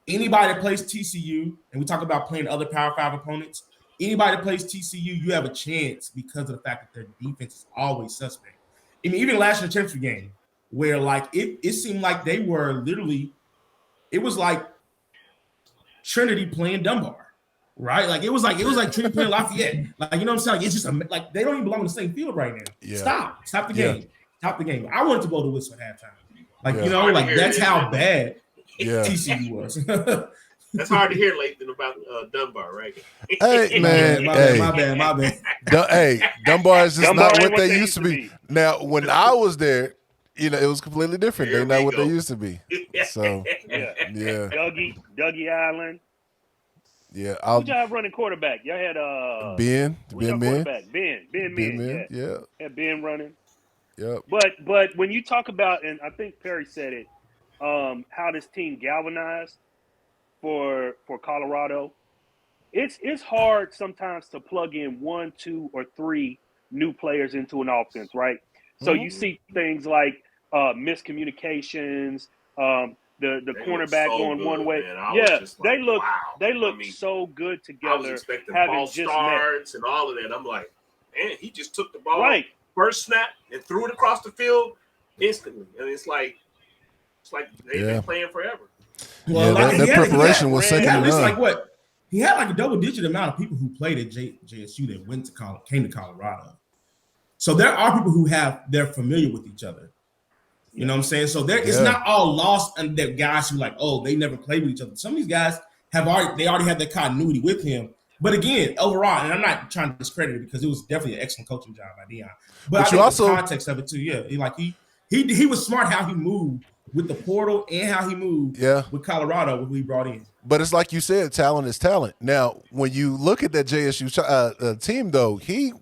Speaker 4: anybody that plays TCU, and we talk about playing other Power 5 opponents, anybody that plays TCU, you have a chance because of the fact that their defense is always suspect. I mean, even last year's championship game, where like it seemed like they were literally, it was like Trinity playing Dunbar, right? Like it was like Trinity playing Lafayette. Like, you know what I'm saying? Like, it's just like they don't even belong in the same field right now.
Speaker 1: Yeah.
Speaker 4: Stop the game. Stop the game. I wanted to blow the whistle at halftime. Like, you know, like that's how bad TCU was.
Speaker 5: That's hard to hear, Lathan, about Dunbar, right?
Speaker 1: Hey, man.
Speaker 4: My bad.
Speaker 1: Dunbar is just not what they used to be. Now, when I was there, you know, it was completely different. They're not what they used to be. So, yeah.
Speaker 3: Dougie Allen.
Speaker 1: Yeah.
Speaker 3: Who'd y'all have running quarterback? Y'all had
Speaker 1: Ben
Speaker 3: quarterback? Ben Min.
Speaker 1: Yeah.
Speaker 3: Had Ben running.
Speaker 1: Yep.
Speaker 3: But when you talk about, and I think Perry said it, how this team galvanized for Colorado, it's hard sometimes to plug in 1, 2, or 3 new players into an offense, right? So you see things like miscommunications, the cornerback
Speaker 5: so
Speaker 3: going
Speaker 5: good,
Speaker 3: one way.
Speaker 5: Man.
Speaker 3: They look
Speaker 5: I mean,
Speaker 3: so good together.
Speaker 5: I was expecting
Speaker 3: having
Speaker 5: false
Speaker 3: just
Speaker 5: starts and all of that. I'm like, man, he just took the ball first snap and threw it across the field instantly. And it's like they've been playing forever.
Speaker 1: Well, that preparation was second to none.
Speaker 4: Like what? He had like a double-digit amount of people who played at JSU that came to Colorado. So there are people who they're familiar with each other. You know what I'm saying? So it's not all lost, and there guys who like, oh, they never played with each other. Some of these guys already had that continuity with him. But again, overall, and I'm not trying to discredit it because it was definitely an excellent coaching job by Deion. But I think the context of it too, he was smart how he moved with the portal and how he moved with Colorado, who he brought in.
Speaker 1: But it's like you said, talent is talent. Now, when you look at that JSU team, though, he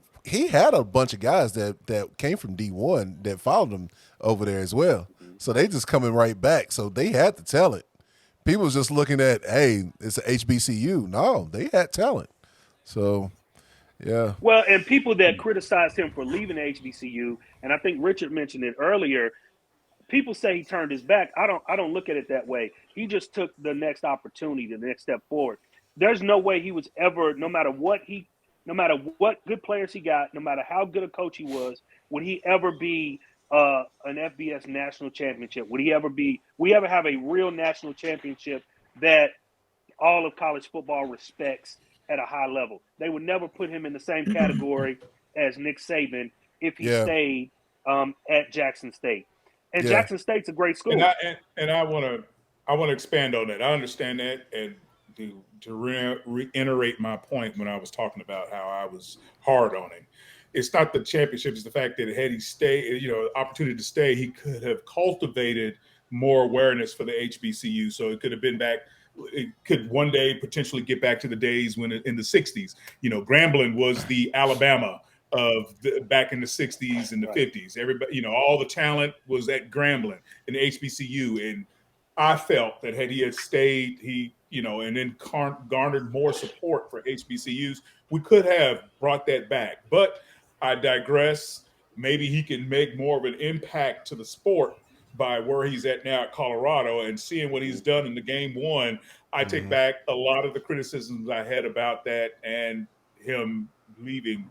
Speaker 1: had a bunch of guys that came from D1 that followed him over there as well. So they just coming right back. So they had the talent. People was just looking at, hey, it's a HBCU. No, they had talent. So, yeah.
Speaker 3: Well, and people that criticized him for leaving the HBCU, and I think Richard mentioned it earlier, people say he turned his back. I don't look at it that way. He just took the next opportunity, the next step forward. There's no way he was ever, no matter what good players he got, no matter how good a coach he was, would he ever be an FBS national championship? Would we ever have a real national championship that all of college football respects at a high level? They would never put him in the same category as Nick Saban if he stayed at Jackson State. And Jackson State's a great school.
Speaker 2: And I want to expand on that. I understand that, and to reiterate my point when I was talking about how I was hard on him. It's not the championship; it's the fact that had he stayed, opportunity to stay, he could have cultivated more awareness for the HBCU. So it could have been back. It could one day potentially get back to the days when in the '60s, Grambling was the Alabama of back in the 60s and the 50s. Everybody, all the talent was at Grambling in the HBCU. And I felt that had he stayed, and then garnered more support for HBCUs, we could have brought that back. But I digress. Maybe he can make more of an impact to the sport by where he's at now at Colorado, and seeing what he's done in the game one. I take back a lot of the criticisms I had about that and him leaving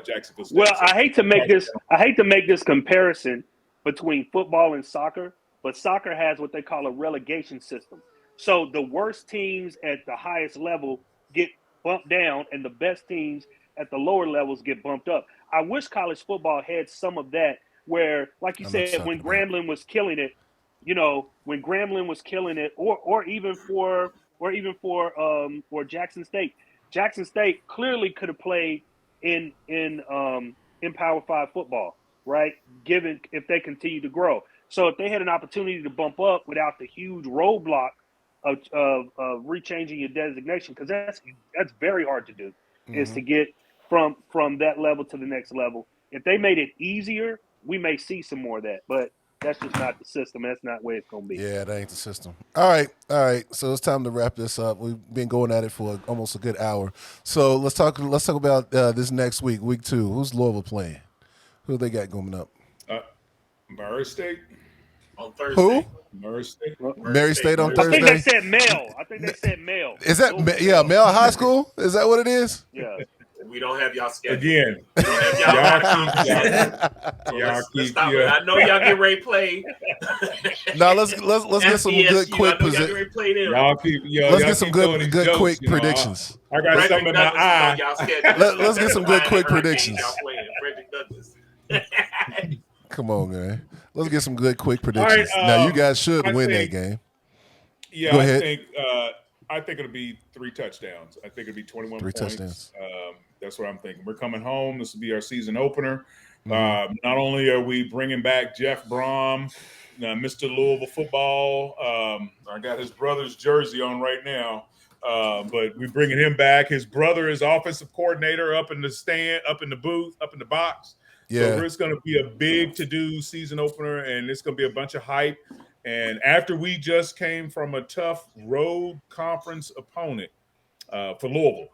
Speaker 2: Jacksonville State.
Speaker 3: Well, I hate to make this comparison between football and soccer, but soccer has what they call a relegation system. So the worst teams at the highest level get bumped down, and the best teams at the lower levels get bumped up. I wish college football had some of that, where, like you said, when Grambling was killing it, when Grambling was killing it, or even for Jackson State. Jackson State clearly could have played in Power 5 football, right? Given if they continue to grow. So if they had an opportunity to bump up without the huge roadblock of rechanging your designation, because that's very hard to do, is to get from that level to the next level. If they made it easier, we may see some more of that, but that's just not the system. That's not where it's going to be.
Speaker 1: Yeah, that ain't the system. All right. So it's time to wrap this up. We've been going at it for almost a good hour. So let's talk about this next week, week 2. Who's Louisville playing? Who they got coming up?
Speaker 2: Murray State.
Speaker 5: On Thursday.
Speaker 1: Who?
Speaker 2: Murray State.
Speaker 1: Mary State on Thursday.
Speaker 3: I think they said male.
Speaker 1: Is that Male High School? Is that what it is?
Speaker 3: Yeah.
Speaker 5: We don't have y'all scheduled.
Speaker 2: Again.
Speaker 5: We don't have y'all keep. I know y'all get ready to play.
Speaker 1: Now let's get some good quick predictions. Let's get some good quick predictions.
Speaker 2: I got something in my eye.
Speaker 1: Let's get some good quick predictions. Come on, man. Let's get some good quick predictions.
Speaker 2: Right,
Speaker 1: now you guys should win that game.
Speaker 2: Yeah,
Speaker 1: Go ahead.
Speaker 2: I think it'll be 3 touchdowns. I think it'll be 21
Speaker 1: 3
Speaker 2: points.
Speaker 1: touchdowns.
Speaker 2: That's what I'm thinking. We're coming home. This will be our season opener. Not only are we bringing back Jeff Brom, Mr. Louisville football. I got his brother's jersey on right now, but we're bringing him back. His brother is offensive coordinator up in the stand, up in the booth, up in the box.
Speaker 1: Yeah.
Speaker 2: So it's going to be a big to-do season opener, and it's going to be a bunch of hype. And after we just came from a tough road conference opponent for Louisville,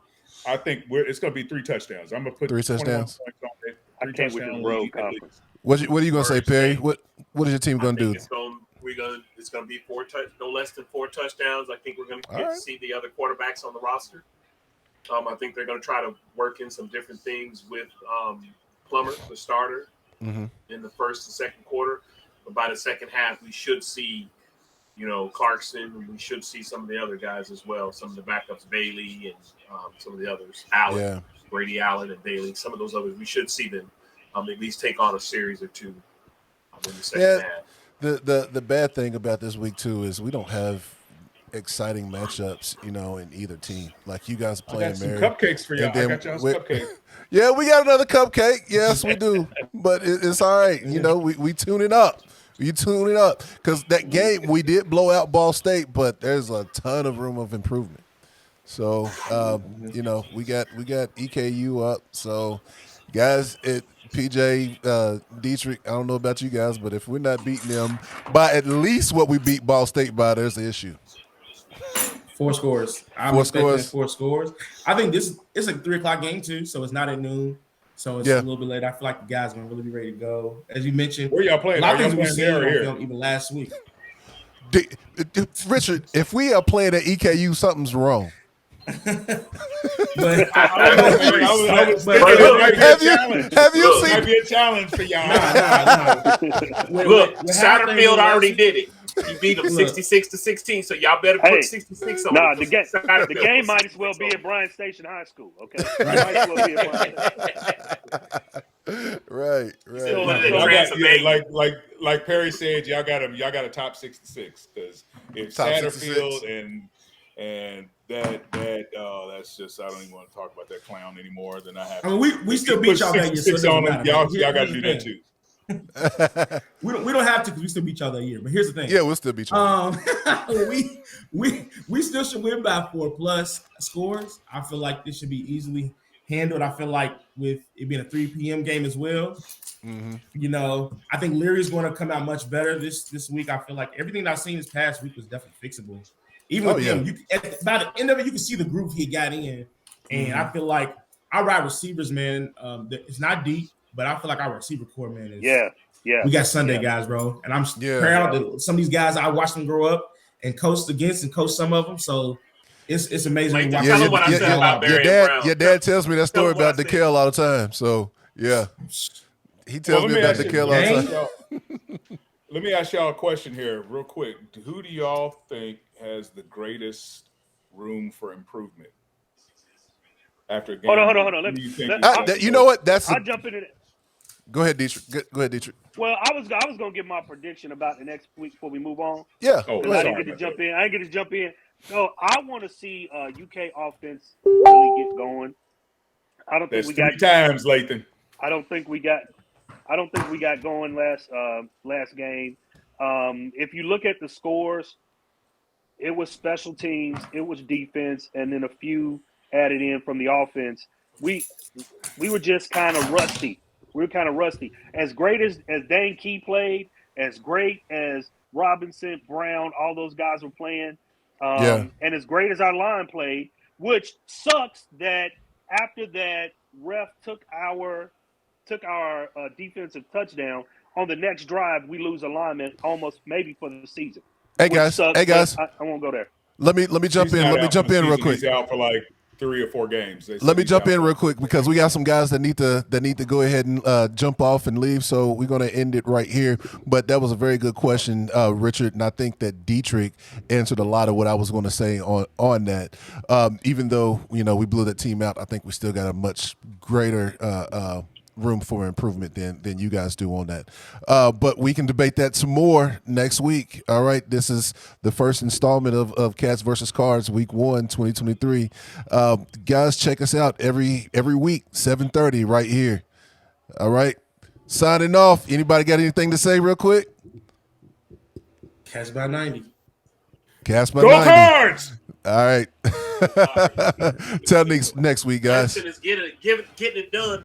Speaker 2: I think it's going to be 3 touchdowns. I'm going to put
Speaker 1: 3 touchdowns.
Speaker 2: Points on it.
Speaker 3: I can't with the road conference.
Speaker 1: What are you going to say, Perry? What is your team going to do?
Speaker 5: It's going to be no less than 4 touchdowns. I think we're going to get to see the other quarterbacks on the roster. I think they're going to try to work in some different things with Plummer, the starter, in the first and second quarter. But by the second half, we should see, Clarkson. We should see some of the other guys as well. Some of the backups, Bailey, and some of the others, Allen, Brady Allen, and Bailey. Some of those others, we should see them at least take on a series or 2 in the second half.
Speaker 1: The bad thing about this week too is we don't have exciting matchups, in either team. Like you guys playing.
Speaker 2: I got some cupcakes for y'all. I got y'all some cupcakes.
Speaker 1: Yeah, we got another cupcake. Yes, we do. But it's all right. We tune it up. You tune it up because that game we did blow out Ball State, but there's a ton of room of improvement. So we got EKU up. So guys, PJ Dietrich, I don't know about you guys, but if we're not beating them by at least what we beat Ball State by, there's the issue.
Speaker 4: 4 scores. I'm expecting 4 scores. I think it's a 3:00 game too, so it's not at noon. So it's a little bit late. I feel like the guys are gonna really be ready to go. As you mentioned,
Speaker 2: where y'all playing?
Speaker 4: A lot of things we've seen on film even last week.
Speaker 1: Richard, if we are playing at EKU, something's wrong.
Speaker 2: Have
Speaker 1: you seen?
Speaker 2: Might be a challenge for y'all.
Speaker 5: Look, Satterfield already did it. He beat them 66-16. So y'all better put 66 on.
Speaker 3: Nah, the game might as well be at Bryan Station High School. Okay, might as well be at
Speaker 1: Bryan.
Speaker 3: Right.
Speaker 2: Like Perry said, y'all got a top 66 because if Satterfield and that's just I don't even want to talk about that clown anymore. Then I have.
Speaker 4: I mean, we still beat y'all that year. So
Speaker 2: on them. Y'all got to do that too.
Speaker 4: we don't have to because we still beat y'all that year. But here's the thing.
Speaker 1: Yeah, we'll still beat y'all.
Speaker 4: We still should win by 4+ scores. I feel like this should be easily handled. I feel like with it being a 3 p.m. game as well. I think Leary's going to come out much better this week. I feel like everything I've seen this past week was definitely fixable. Even with him, by the end of it, you can see the groove he got in. And I feel like our wide receivers, man, it's not deep, but I feel like our receiver core, man, is we got Sunday guys, bro. And I'm proud that some of these guys, I watched them grow up and coached against and coached some of them. So it's amazing.
Speaker 1: Your dad tells me that story about DeKale all the time. So, yeah. He tells me about DeKale all the time.
Speaker 2: Let me ask y'all a question here real quick. Who do y'all think has the greatest room for improvement after a game?
Speaker 3: Hold on.
Speaker 1: You know what?
Speaker 3: I'll jump into that.
Speaker 1: Go ahead, Dietrich. Go ahead, Dietrich.
Speaker 3: Well, I was gonna give my prediction about the next week before we move on.
Speaker 1: Yeah.
Speaker 2: Oh,
Speaker 1: Go
Speaker 3: I
Speaker 1: ahead.
Speaker 3: didn't get to jump in. I didn't get to jump in. So I want to see UK offense really get going. I don't think
Speaker 2: That's
Speaker 3: we
Speaker 2: 3
Speaker 3: got.
Speaker 2: times, Lathan.
Speaker 3: I don't think we got. I don't think we got going last game. If you look at the scores, it was special teams, it was defense, and then a few added in from the offense. We were just kind of rusty. We were kind of rusty. As great as Dane Key played, as great as Robinson, Brown, all those guys were playing,
Speaker 1: Yeah.
Speaker 3: and as great as our line played, which sucks that after that ref took our defensive touchdown on the next drive, we lose alignment almost maybe for the season.
Speaker 1: Hey
Speaker 3: Which
Speaker 1: guys.
Speaker 3: sucks,
Speaker 1: Hey guys.
Speaker 3: I won't go there.
Speaker 1: Let me jump
Speaker 2: He's
Speaker 1: in.
Speaker 2: not
Speaker 1: Let me
Speaker 2: out
Speaker 1: jump
Speaker 2: for the
Speaker 1: in real
Speaker 2: season.
Speaker 1: quick.
Speaker 2: He's out for like 3 or 4 games. They
Speaker 1: Let
Speaker 2: said
Speaker 1: me
Speaker 2: he's
Speaker 1: jump
Speaker 2: out
Speaker 1: in
Speaker 2: for-
Speaker 1: real quick because we got some guys that need to go ahead and jump off and leave. So we're going to end it right here. But that was a very good question, Richard, and I think that Dietrich answered a lot of what I was going to say on that. Even though we blew that team out, I think we still got a much greater room for improvement than you guys do on that. But we can debate that some more next week. All right. This is the first installment of Cats versus Cards, week 1, 2023. Guys, check us out every week, 7:30 right here. All right. Signing off. Anybody got anything to say real quick?
Speaker 4: Cats by 90.
Speaker 1: Cats by
Speaker 2: Go
Speaker 1: 90.
Speaker 2: Cards!
Speaker 1: All right. Till next week, guys.
Speaker 5: Clemson is getting it done.